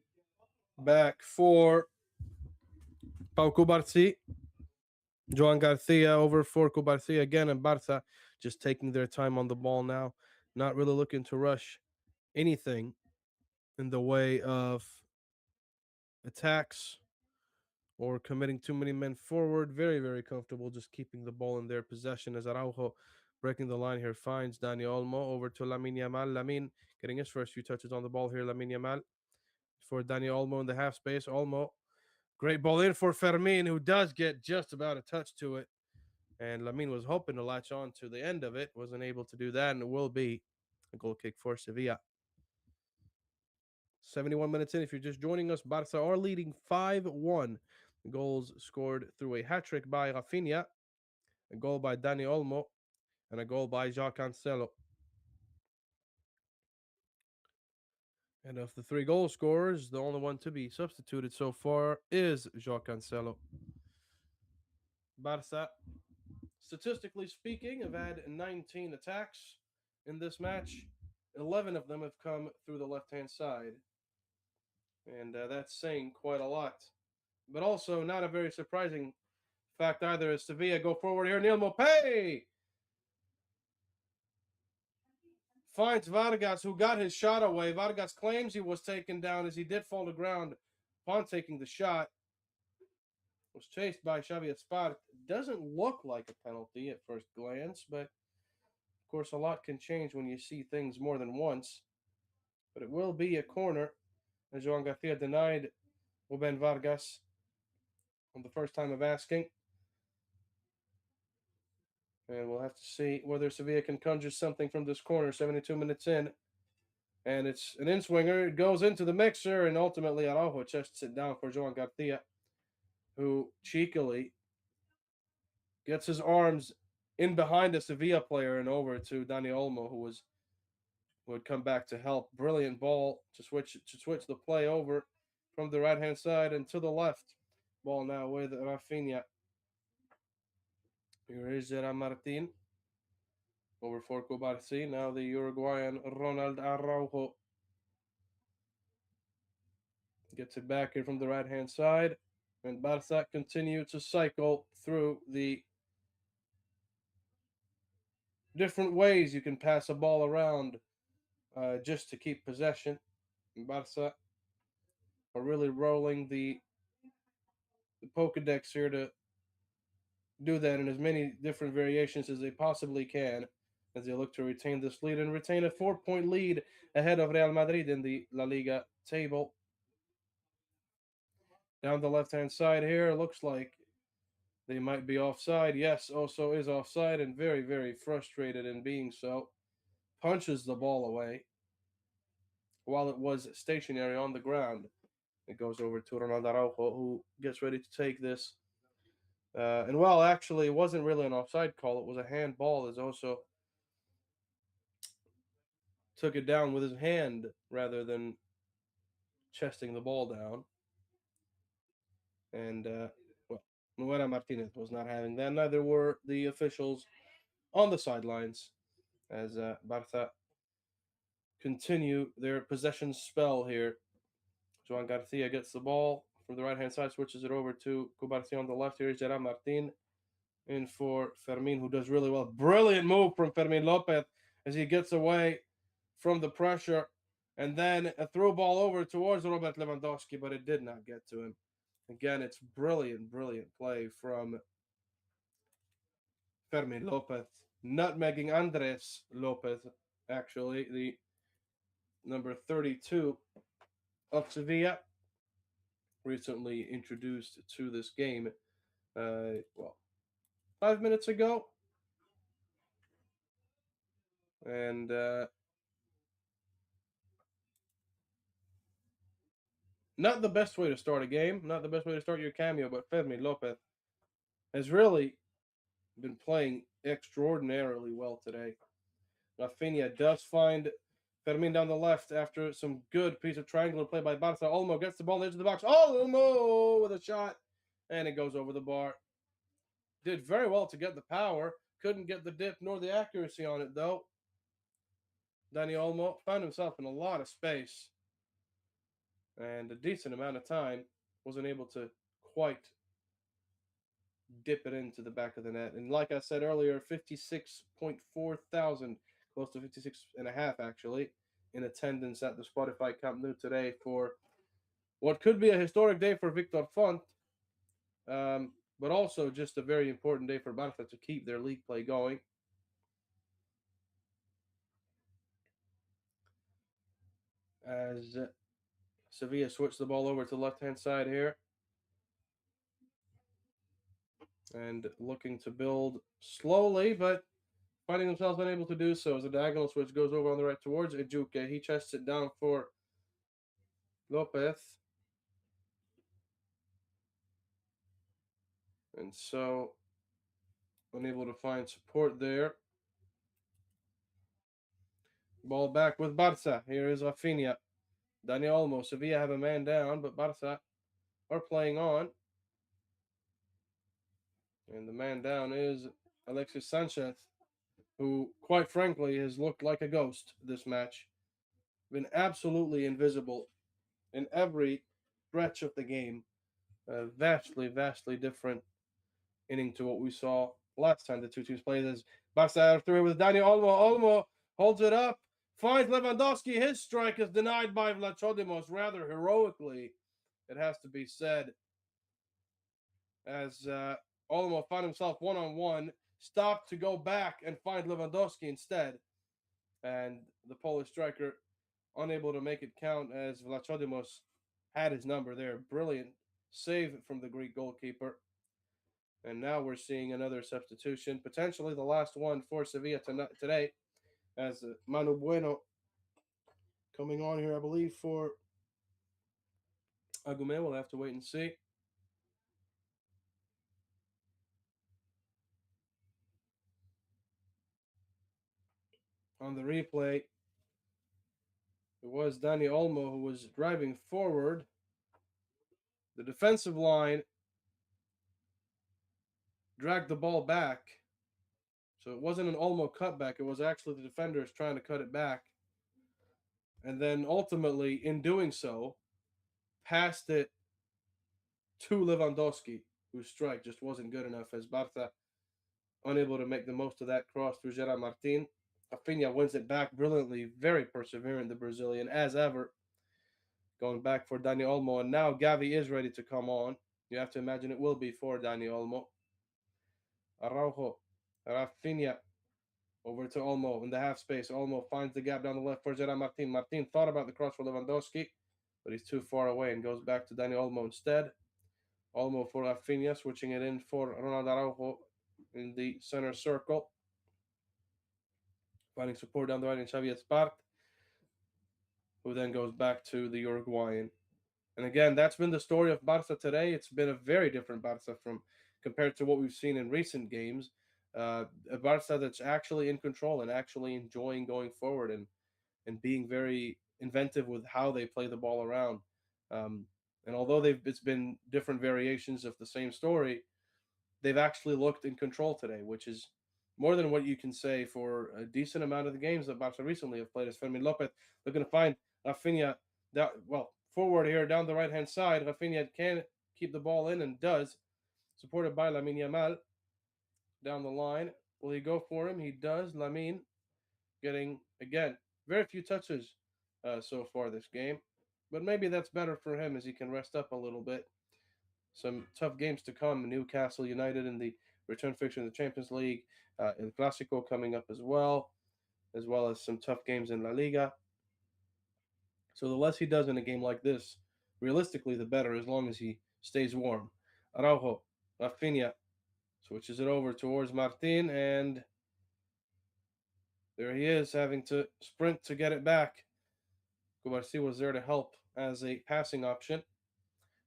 Speaker 1: Back for Pau Cubarsí. Joan Garcia over for Cubarsí again, and Barca just taking their time on the ball now. Not really looking to rush anything in the way of attacks or committing too many men forward. Very, very comfortable just keeping the ball in their possession as Araujo breaking the line here finds Dani Olmo over to Lamine Yamal. Lamine getting his first few touches on the ball here. Lamine Yamal for Dani Olmo in the half space. Olmo, great ball in for Fermin, who does get just about a touch to it. And Lamine was hoping to latch on to the end of it, wasn't able to do that, and it will be a goal kick for Sevilla. 71 minutes in, if you're just joining us, Barca are leading 5-1. Goals scored through a hat trick by Rafinha, a goal by Dani Olmo, and a goal by João Cancelo. And of the three goal scorers, the only one to be substituted so far is João Cancelo. Barca, statistically speaking, have had 19 attacks in this match. 11 of them have come through the left-hand side. And that's saying quite a lot. But also not a very surprising fact either as Sevilla go forward here. Neil Mopé finds Vargas, who got his shot away. Vargas claims he was taken down as he did fall to ground upon taking the shot. Was chased by Xavi Espart, doesn't look like a penalty at first glance, but of course, a lot can change when you see things more than once. But it will be a corner, as Joan Garcia denied Ruben Vargas on the first time of asking. And we'll have to see whether Sevilla can conjure something from this corner 72 minutes in. And it's an in swinger. It goes into the mixer, and ultimately Araujo chests it down for Joan Garcia, who cheekily gets his arms in behind a Sevilla player and over to Dani Olmo, who would come back to help. Brilliant ball to switch the play over from the right hand side and to the left. Ball now with Rafinha. Here is Gerard Martin over for Cubarsí. Now the Uruguayan Ronald Araujo gets it back here from the right hand side. And Barca continue to cycle through the different ways you can pass a ball around just to keep possession. And Barca are really rolling the Pokedex here to do that in as many different variations as they possibly can as they look to retain this lead and retain a 4-point lead ahead of Real Madrid in the La Liga table. Down the left-hand side here, looks like they might be offside. Yes, also is offside and very, very frustrated in being so. Punches the ball away while it was stationary on the ground. It goes over to Ronaldo Araujo, who gets ready to take this. And well, actually, it wasn't really an offside call. It was a handball. As also took it down with his hand rather than chesting the ball down. And, well, Nuera Martinez was not having that. Neither were the officials on the sidelines as Barca continue their possession spell here. Joan Garcia gets the ball from the right-hand side, switches it over to Cubarsí on the left. Here is Gerard Martin in for Fermin, who does really well. Brilliant move from Fermin Lopez as he gets away from the pressure. And then a through ball over towards Robert Lewandowski, but it did not get to him. Again, it's brilliant, brilliant play from Fermin Lopez, nutmegging Andres Lopez, actually, the number 32 of Sevilla, recently introduced to this game, 5 minutes ago. And not the best way to start a game, not the best way to start your cameo, but Fermin Lopez has really been playing extraordinarily well today. Rafinha does find Fermin down the left after some good piece of triangular play by Barca. Olmo gets the ball into the box. Olmo with a shot, and it goes over the bar. Did very well to get the power. Couldn't get the dip nor the accuracy on it, though. Dani Olmo found himself in a lot of space and a decent amount of time. Wasn't able to quite dip it into the back of the net. And like I said earlier, 56.4 thousand, close to 56 and a half actually, in attendance at the Spotify Camp Nou today for what could be a historic day for Victor Font, but also just a very important day for Barca to keep their league play going. As Sevilla switched the ball over to the left-hand side here. And looking to build slowly, but finding themselves unable to do so as a diagonal switch goes over on the right towards Ejuke. He chests it down for Lopez. And so unable to find support there. Ball back with Barca. Here is Rafinha. Dani Olmo. Sevilla have a man down, but Barca are playing on. And the man down is Alexis Sanchez, who, quite frankly, has looked like a ghost this match. Been absolutely invisible in every stretch of the game. Vastly, vastly different inning to what we saw last time the two teams played. As Barca out of three with Dani Olmo. Olmo holds it up, finds Lewandowski. His strike is denied by Vlachodimos rather heroically, it has to be said, as Olmo found himself one on one, stopped to go back and find Lewandowski instead. And the Polish striker unable to make it count as Vlachodimos had his number there. Brilliant save from the Greek goalkeeper. And now we're seeing another substitution, potentially the last one for Sevilla today, as Manu Bueno coming on here, I believe, for Agume. We'll have to wait and see. On the replay, it was Dani Olmo who was driving forward. The defensive line dragged the ball back. So it wasn't an Olmo cutback. It was actually the defenders trying to cut it back. And then ultimately, in doing so, passed it to Lewandowski, whose strike just wasn't good enough as Barca unable to make the most of that cross through Gerard Martin. Rafinha wins it back brilliantly, very perseverant, the Brazilian, as ever. Going back for Dani Olmo, and now Gavi is ready to come on. You have to imagine it will be for Dani Olmo. Araujo, Rafinha, over to Olmo in the half space. Olmo finds the gap down the left for Gerard Martin. Martin thought about the cross for Lewandowski, but he's too far away and goes back to Dani Olmo instead. Olmo for Rafinha, switching it in for Ronald Araujo in the center circle. Finding support down the right in Xavier Spart, who then goes back to the Uruguayan. And again, that's been the story of Barca today. It's been a very different Barca from compared to what we've seen in recent games. A Barca that's actually in control and actually enjoying going forward and being very inventive with how they play the ball around. Um, and although it's been different variations of the same story, they've actually looked in control today, which is more than what you can say for a decent amount of the games that Barca recently have played. As Fermin Lopez looking to find Rafinha, forward here down the right hand side. Rafinha can keep the ball in and does, supported by Lamine Yamal down the line. Will he go for him? He does. Lamine getting, again, very few touches so far this game. But maybe that's better for him as he can rest up a little bit. Some tough games to come. Newcastle United in the return fixture in the Champions League. El Clásico coming up as well as some tough games in La Liga. So the less he does in a game like this, realistically, the better, as long as he stays warm. Araujo, Rafinha switches it over towards Martin, and there he is, having to sprint to get it back. Cubarsí was there to help as a passing option.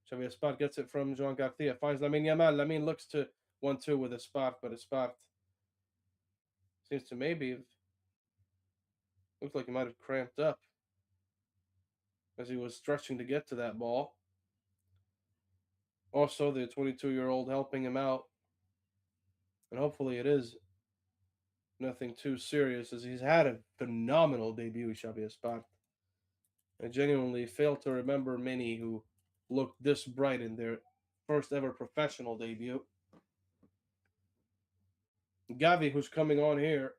Speaker 1: Xavier Espart gets it from Joan Garcia, finds Lamine Yamal. Lamine looks to 1-2 with Espart, but Espart seems to maybe have, looks like he might have cramped up as he was stretching to get to that ball. Also, the 22-year-old helping him out, and hopefully it is nothing too serious, as he's had a phenomenal debut, Xavier Espart. I genuinely fail to remember many who looked this bright in their first ever professional debut. Gavi, who's coming on here,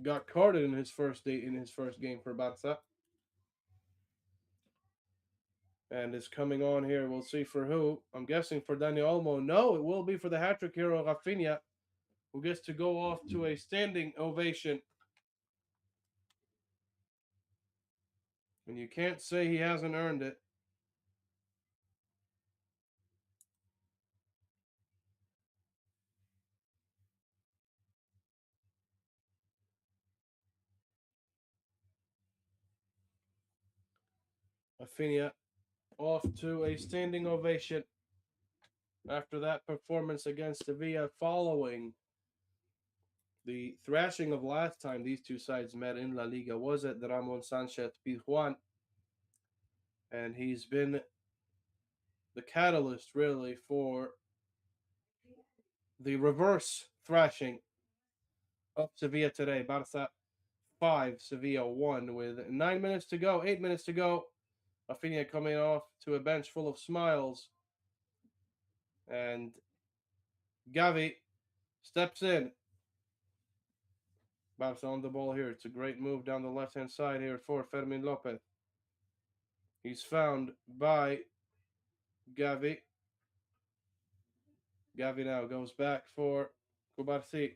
Speaker 1: got carded in his first game for Barca, and is coming on here. We'll see for who. I'm guessing for Daniel Olmo. No, it will be for the hat trick hero Rafinha, who gets to go off to a standing ovation. And you can't say he hasn't earned it. Rafinha off to a standing ovation after that performance against Sevilla, following the thrashing of last time these two sides met in La Liga was at the Ramon Sanchez Pizjuan. And he's been the catalyst, really, for the reverse thrashing of Sevilla today. Barca 5, Sevilla 1, with 9 minutes to go, 8 minutes to go. Rafinha coming off to a bench full of smiles. And Gavi steps in. Barca on the ball here. It's a great move down the left-hand side here for Fermin Lopez. He's found by Gavi. Gavi now goes back for Kubarsi.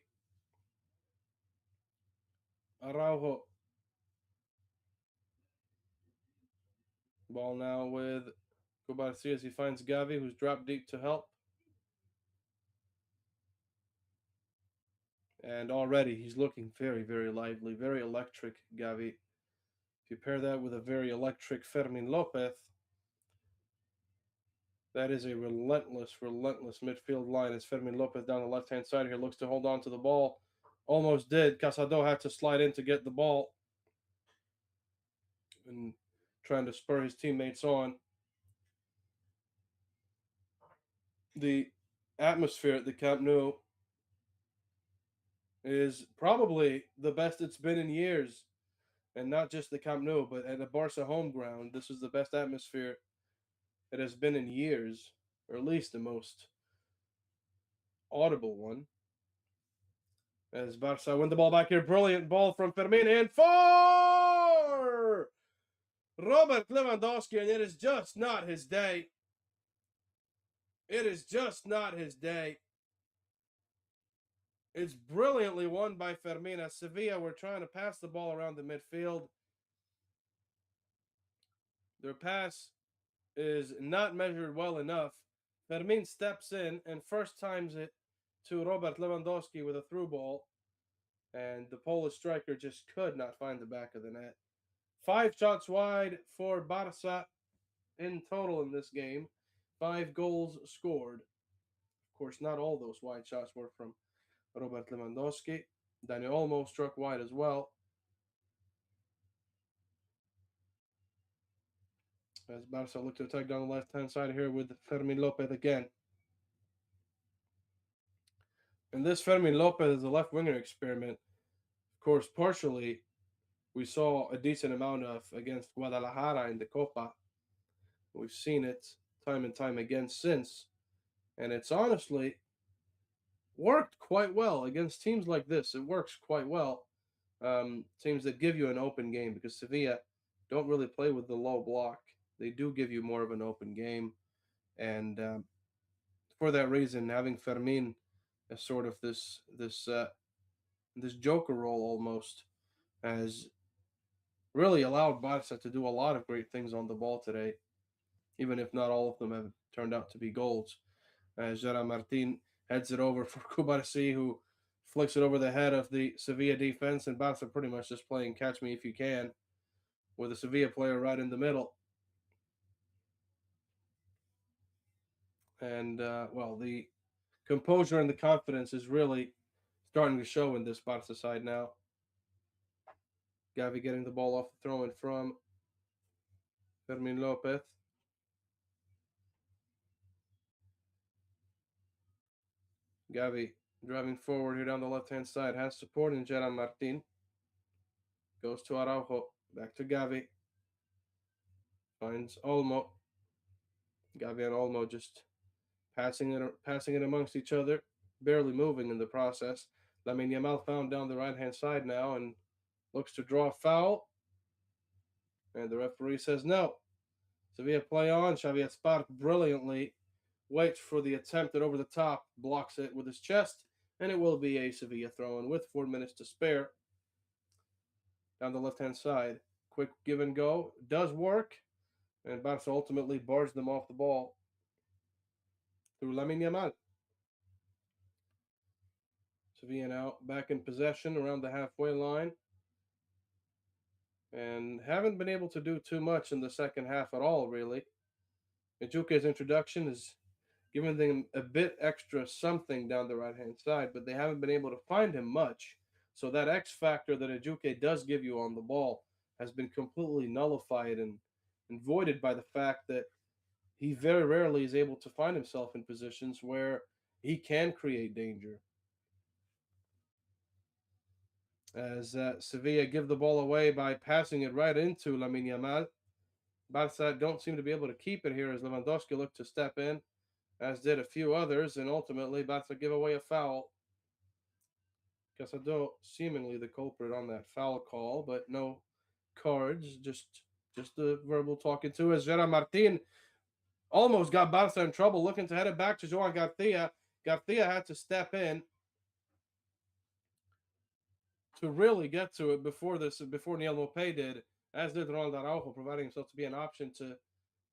Speaker 1: Araujo. Ball now with Kubarsi as he finds Gavi, who's dropped deep to help. And already he's looking very, very lively, very electric, Gavi. If you pair that with a very electric Fermin Lopez, that is a relentless, relentless midfield line as Fermin Lopez down the left-hand side here looks to hold on to the ball. Almost did. Casado had to slide in to get the ball and trying to spur his teammates on. The atmosphere at the Camp Nou is probably the best it's been in years. And not just the Camp Nou, but at the Barca home ground, this is the best atmosphere it has been in years, or at least the most audible one. As Barca win the ball back here, brilliant ball from Fermin and for Robert Lewandowski, and it is just not his day. It is just not his day. It's brilliantly won by Fermin. As Sevilla were trying to pass the ball around the midfield. Their pass is not measured well enough. Fermin steps in and first times it to Robert Lewandowski with a through ball, and the Polish striker just could not find the back of the net. 5 shots wide for Barca in total in this game. 5 goals scored. Of course, not all those wide shots were from Robert Lewandowski. Dani Olmo struck wide as well. As Barca look to attack down the left-hand side here with Fermin Lopez again. And this Fermin Lopez is a left winger experiment. Of course, partially we saw a decent amount of against Guadalajara in the Copa. We've seen it time and time again since. And it's honestly worked quite well against teams like this. It works quite well. Teams that give you an open game, because Sevilla don't really play with the low block. They do give you more of an open game. And for that reason, having Fermin as sort of this joker role almost has really allowed Barca to do a lot of great things on the ball today, even if not all of them have turned out to be goals. As Gerard Martin heads it over for Kubarsi, who flicks it over the head of the Sevilla defense, and Barca pretty much just playing catch me if you can with a Sevilla player right in the middle. And, well, the composure and the confidence is really starting to show in this Barca side now. Gavi getting the ball off the throw in from Fermin Lopez. Gavi driving forward here down the left-hand side. Has support in Gerard Martin. Goes to Araujo. Back to Gavi. Finds Olmo. Gavi and Olmo just passing it amongst each other. Barely moving in the process. Lamine Yamal found down the right-hand side now and looks to draw a foul. And the referee says no. Sevilla play on. Xavier Spark brilliantly waits for the attempt at over the top, blocks it with his chest, and it will be a Sevilla throw-in with 4 minutes to spare. Down the left-hand side, quick give and go, does work, and Barca ultimately bars them off the ball through Lamine Yamal. Sevilla now back in possession around the halfway line, and haven't been able to do too much in the second half at all, really. Ejuke's introduction is giving them a bit extra something down the right-hand side, but they haven't been able to find him much. So that X factor that Ejuke does give you on the ball has been completely nullified and voided by the fact that he very rarely is able to find himself in positions where he can create danger. As Sevilla give the ball away by passing it right into Lamine Yamal. Barca don't seem to be able to keep it here as Lewandowski looked to step in, as did a few others, and ultimately Barca give away a foul. Casado seemingly the culprit on that foul call, but no cards, just the verbal talking to, as Gerard Martin almost got Barca in trouble, looking to head it back to Joan Garcia. Garcia had to step in to really get to it before Neil Mopé did, as did Ronald Araujo, providing himself to be an option to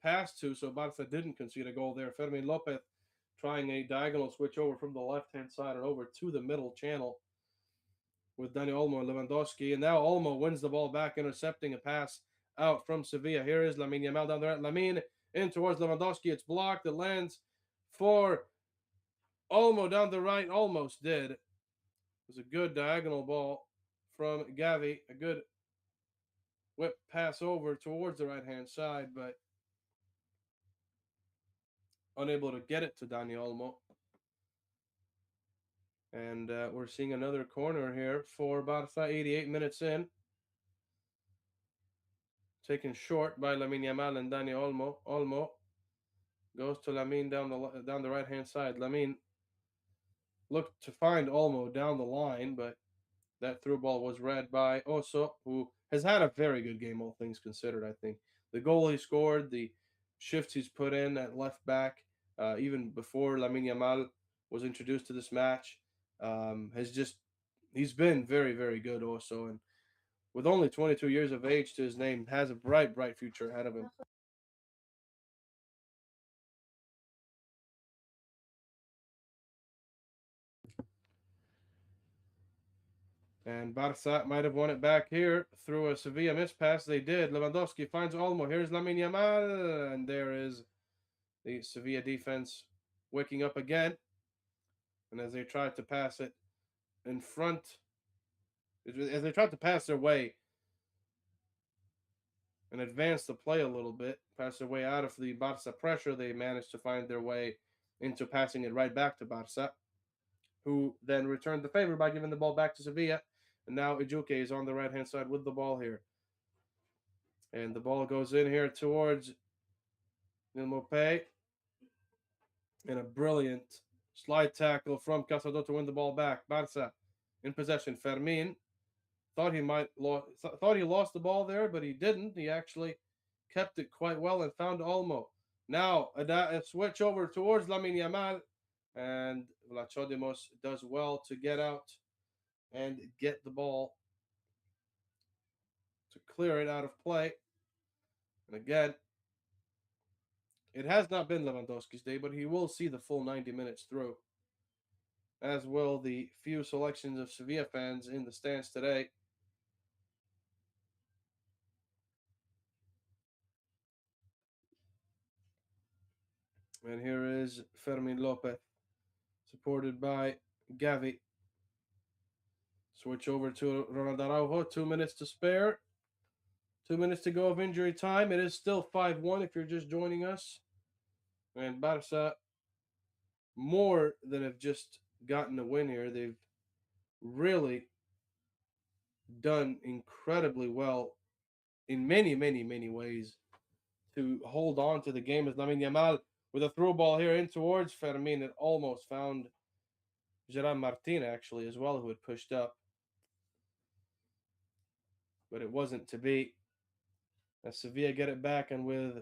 Speaker 1: pass to, so Barca didn't concede a goal there. Fermin Lopez trying a diagonal switch over from the left-hand side and over to the middle channel with Dani Olmo and Lewandowski. And now Olmo wins the ball back, intercepting a pass out from Sevilla. Here is Lamine Yamal down there. Lamine in towards Lewandowski. It's blocked. It lands for Olmo down the right. Almost did. It was a good diagonal ball from Gavi. A good whip pass over towards the right-hand side, but unable to get it to Dani Olmo. And we're seeing another corner here for Barca, 88 minutes in. Taken short by Lamine Yamal and Dani Olmo. Olmo goes to Lamine down the right-hand side. Lamine looked to find Olmo down the line, but that through ball was read by Oso, who has had a very good game, all things considered, I think. The goal he scored, the shifts he's put in at left back, even before Lamine Yamal was introduced to this match, he's been very, very good also. And with only 22 years of age to his name, has a bright, bright future ahead of him. And Barca might have won it back here through a Sevilla mispass. They did. Lewandowski finds Olmo. Here's Lamine Yamal. And there is the Sevilla defense waking up again. And as they tried to pass it in front, as they tried to pass their way and advance the play a little bit, pass their way out of the Barca pressure, they managed to find their way into passing it right back to Barca, who then returned the favor by giving the ball back to Sevilla. And now Ijuke is on the right-hand side with the ball here. And the ball goes in here towards Nilmope. And a brilliant slide tackle from Casado to win the ball back. Barca in possession. Fermin thought he lost the ball there, but he didn't. He actually kept it quite well and found Olmo. Now a switch over towards Lamine Yamal, and Vlachodimos does well to get out and get the ball to clear it out of play. And again, it has not been Lewandowski's day, but he will see the full 90 minutes through, as will the few selections of Sevilla fans in the stands today. And here is Fermin Lopez, supported by Gavi. Switch over to Ronald Araujo. 2 minutes to spare. 2 minutes to go of injury time. It is still 5-1 if you're just joining us. And Barca, more than have just gotten a win here, they've really done incredibly well in many, many, many ways to hold on to the game. As Lamine Yamal with a through ball here in towards Fermin, it almost found Gerard Martin actually as well, who had pushed up, but it wasn't to be. As Sevilla get it back, and with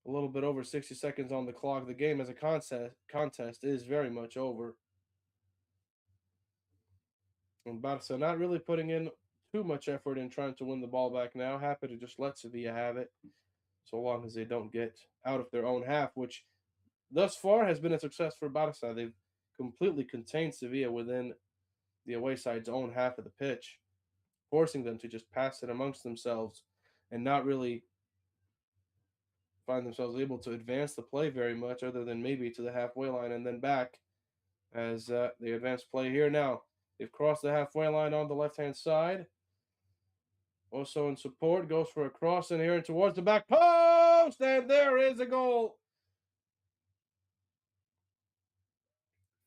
Speaker 1: a little bit over 60 seconds on the clock, the game as a contest is very much over. And Barca not really putting in too much effort in trying to win the ball back now. Happy to just let Sevilla have it, so long as they don't get out of their own half, which thus far has been a success for Barca. They've completely contained Sevilla within the away side's own half of the pitch, forcing them to just pass it amongst themselves and not really find themselves able to advance the play very much, other than maybe to the halfway line and then back as they advance play here now. They've crossed the halfway line on the left-hand side. Also in support, goes for a cross in here and towards the back post, and there is a goal.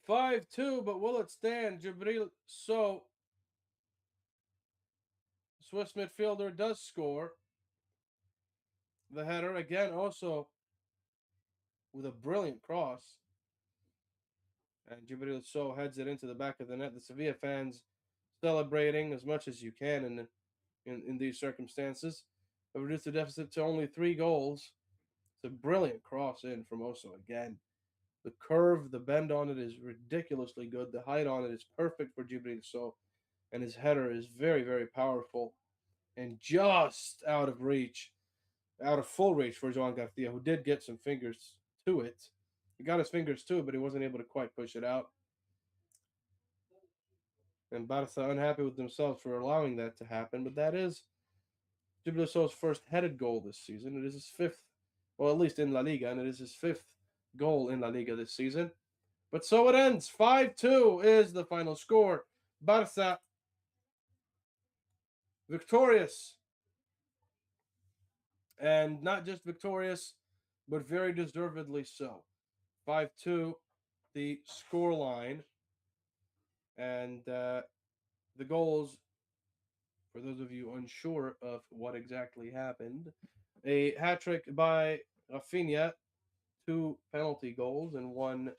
Speaker 1: 5-2, but will it stand? Jibril So, Swiss midfielder, does score. The header again, also with a brilliant cross. And Jibril So heads it into the back of the net. The Sevilla fans celebrating as much as you can in these circumstances. Have reduced the deficit to only 3 goals. It's a brilliant cross in from Oso again. The curve, the bend on it is ridiculously good. The height on it is perfect for Jibril So, and his header is very, very powerful and just out of full reach for Joan Garcia, who did get some fingers to it. He got his fingers to it, but he wasn't able to quite push it out. And Barca unhappy with themselves for allowing that to happen, but that is Jibril So's first headed goal this season. It is his fifth, well, at least in La Liga, and it is his fifth goal in La Liga this season. But so it ends. 5-2 is the final score. Barca victorious. And not just victorious, but very deservedly so. 5-2, the score line. And the goals, for those of you unsure of what exactly happened, a hat trick by Rafinha, two penalty goals, and one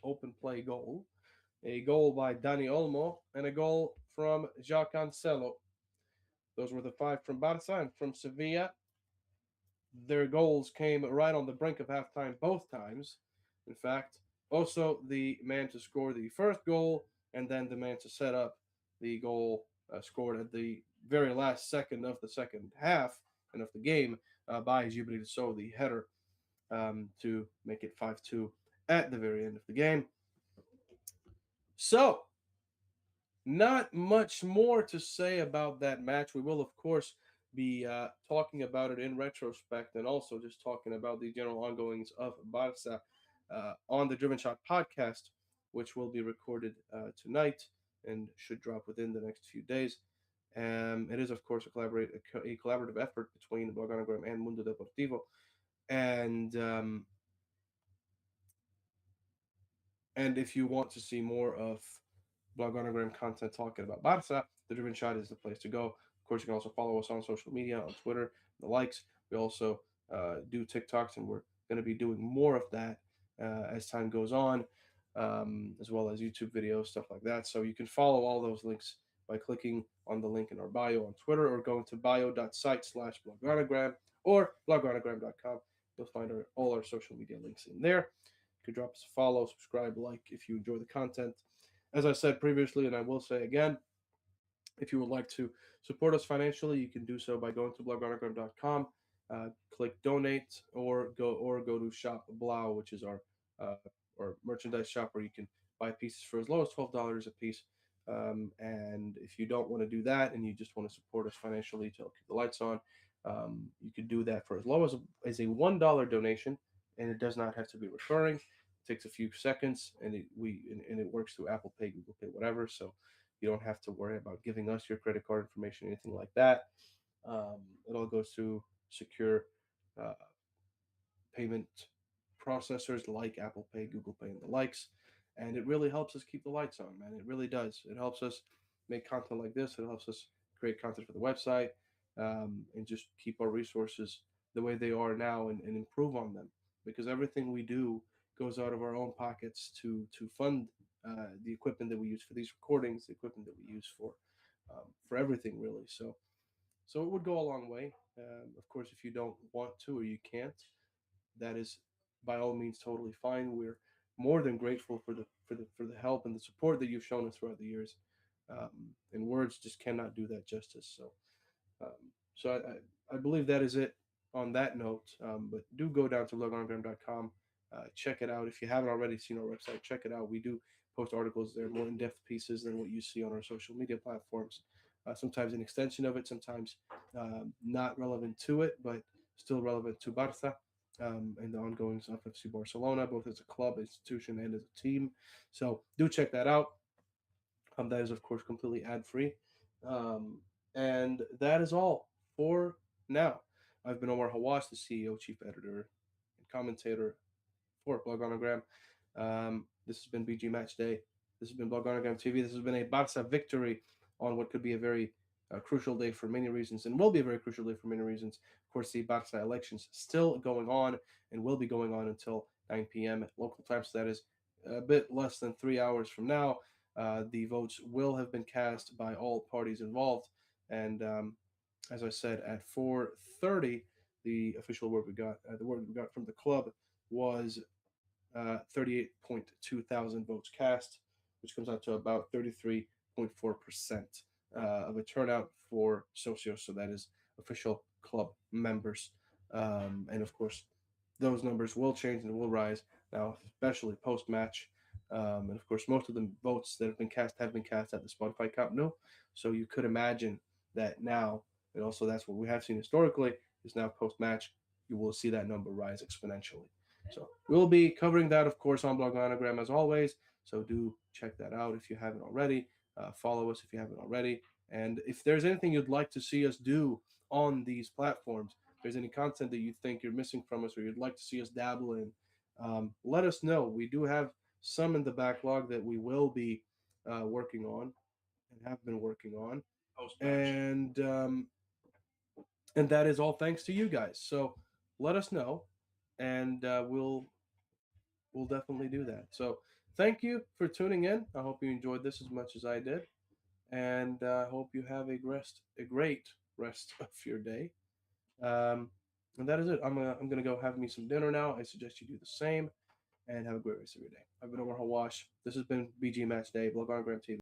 Speaker 1: open play goal. A goal by Dani Olmo, and a goal from Jacques Cancelo. Those were the five from Barca, and from Sevilla, their goals came right on the brink of halftime both times. In fact, also the man to score the first goal, and then the man to set up the goal scored at the very last second of the second half and of the game by Jibril So, the header, to make it 5-2 at the very end of the game. So, not much more to say about that match. We will, of course, be talking about it in retrospect and also just talking about the general ongoings of Barca on the Driven Shot podcast, which will be recorded tonight and should drop within the next few days. It is, of course, a collaborative effort between Bloganagram and Mundo Deportivo. And and if you want to see more of Bloganagram content talking about Barca, the Driven Shot is the place to go. Of course, you can also follow us on social media, on Twitter, the likes. We also do TikToks, and we're going to be doing more of that as time goes on, as well as YouTube videos, stuff like that. So you can follow all those links by clicking on the link in our bio on Twitter or going to bio.site/bloganagram or bloganagram.com. You'll find all our social media links in there. You can drop us a follow, subscribe, like if you enjoy the content. As I said previously, and I will say again, if you would like to support us financially, you can do so by going to bloganagram.com, click donate, or go to Shop Blau, which is uh, our merchandise shop where you can buy pieces for as low as $12 a piece. And if you don't want to do that and you just want to support us financially to help keep the lights on, you could do that for as low as a $1 donation, and it does not have to be recurring. It takes a few seconds, and it works through Apple Pay, Google Pay, whatever. So you don't have to worry about giving us your credit card information, anything like that. It all goes through secure uh, payment processors like Apple Pay, Google Pay, and the likes. And it really helps us keep the lights on, man. It really does. It helps us make content like this. It helps us create content for the website, and just keep our resources the way they are now, and improve on them. Because everything we do goes out of our own pockets to fund the equipment that we use for these recordings, the equipment that we use for everything really. So it would go a long way. Of course, if you don't want to or you can't, that is by all means totally fine. We're more than grateful for the help and the support that you've shown us throughout the years. And words just cannot do that justice. So I believe that is it on that note. But do go down to logonogram.com. Check it out. If you haven't already seen our website, check it out. We do post articles there, more in depth pieces than what you see on our social media platforms. Sometimes an extension of it, sometimes not relevant to it, but still relevant to Barca and the ongoings of FC Barcelona, both as a club, institution, and as a team. So do check that out. That is, of course, completely ad free. Um, and that is all for now. I've been Omar Hawass, the CEO, chief editor, and commentator for Blogonogram. This has been BG Match Day. This has been Blogonogram TV. This has been a Barca victory on what could be a very crucial day for many reasons, and will be a very crucial day for many reasons. Of course, the Barca elections still going on and will be going on until 9 p.m. at local time. So that is a bit less than 3 hours from now. The votes will have been cast by all parties involved, and as I said, at 4:30, the official word we got, the word we got from the club was 38.2 thousand votes cast, which comes out to about 33.4% of a turnout for socios. So that is official club members. And of course, those numbers will change and will rise now, especially post match. And of course, most of the votes that have been cast at the Spotify Camp Nou. So you could imagine that now, and also that's what we have seen historically, is now post match, you will see that number rise exponentially. So we'll be covering that, of course, on Blog Anagram as always. So do check that out if you haven't already. Follow us if you haven't already. And if there's anything you'd like to see us do on these platforms, if there's any content that you think you're missing from us or you'd like to see us dabble in, let us know. We do have some in the backlog that we will be working on and have been working on. And and that is all thanks to you guys. So let us know, and we'll definitely do that. So thank you for tuning in. I hope you enjoyed this as much as I did, and I hope you have a great rest of your day. Um, and that is it. I'm gonna go have me some dinner now. I suggest you do the same, and have a great rest of your day. I've been Omar Hawash. This has been BG Match Day, Blog on Gram TV.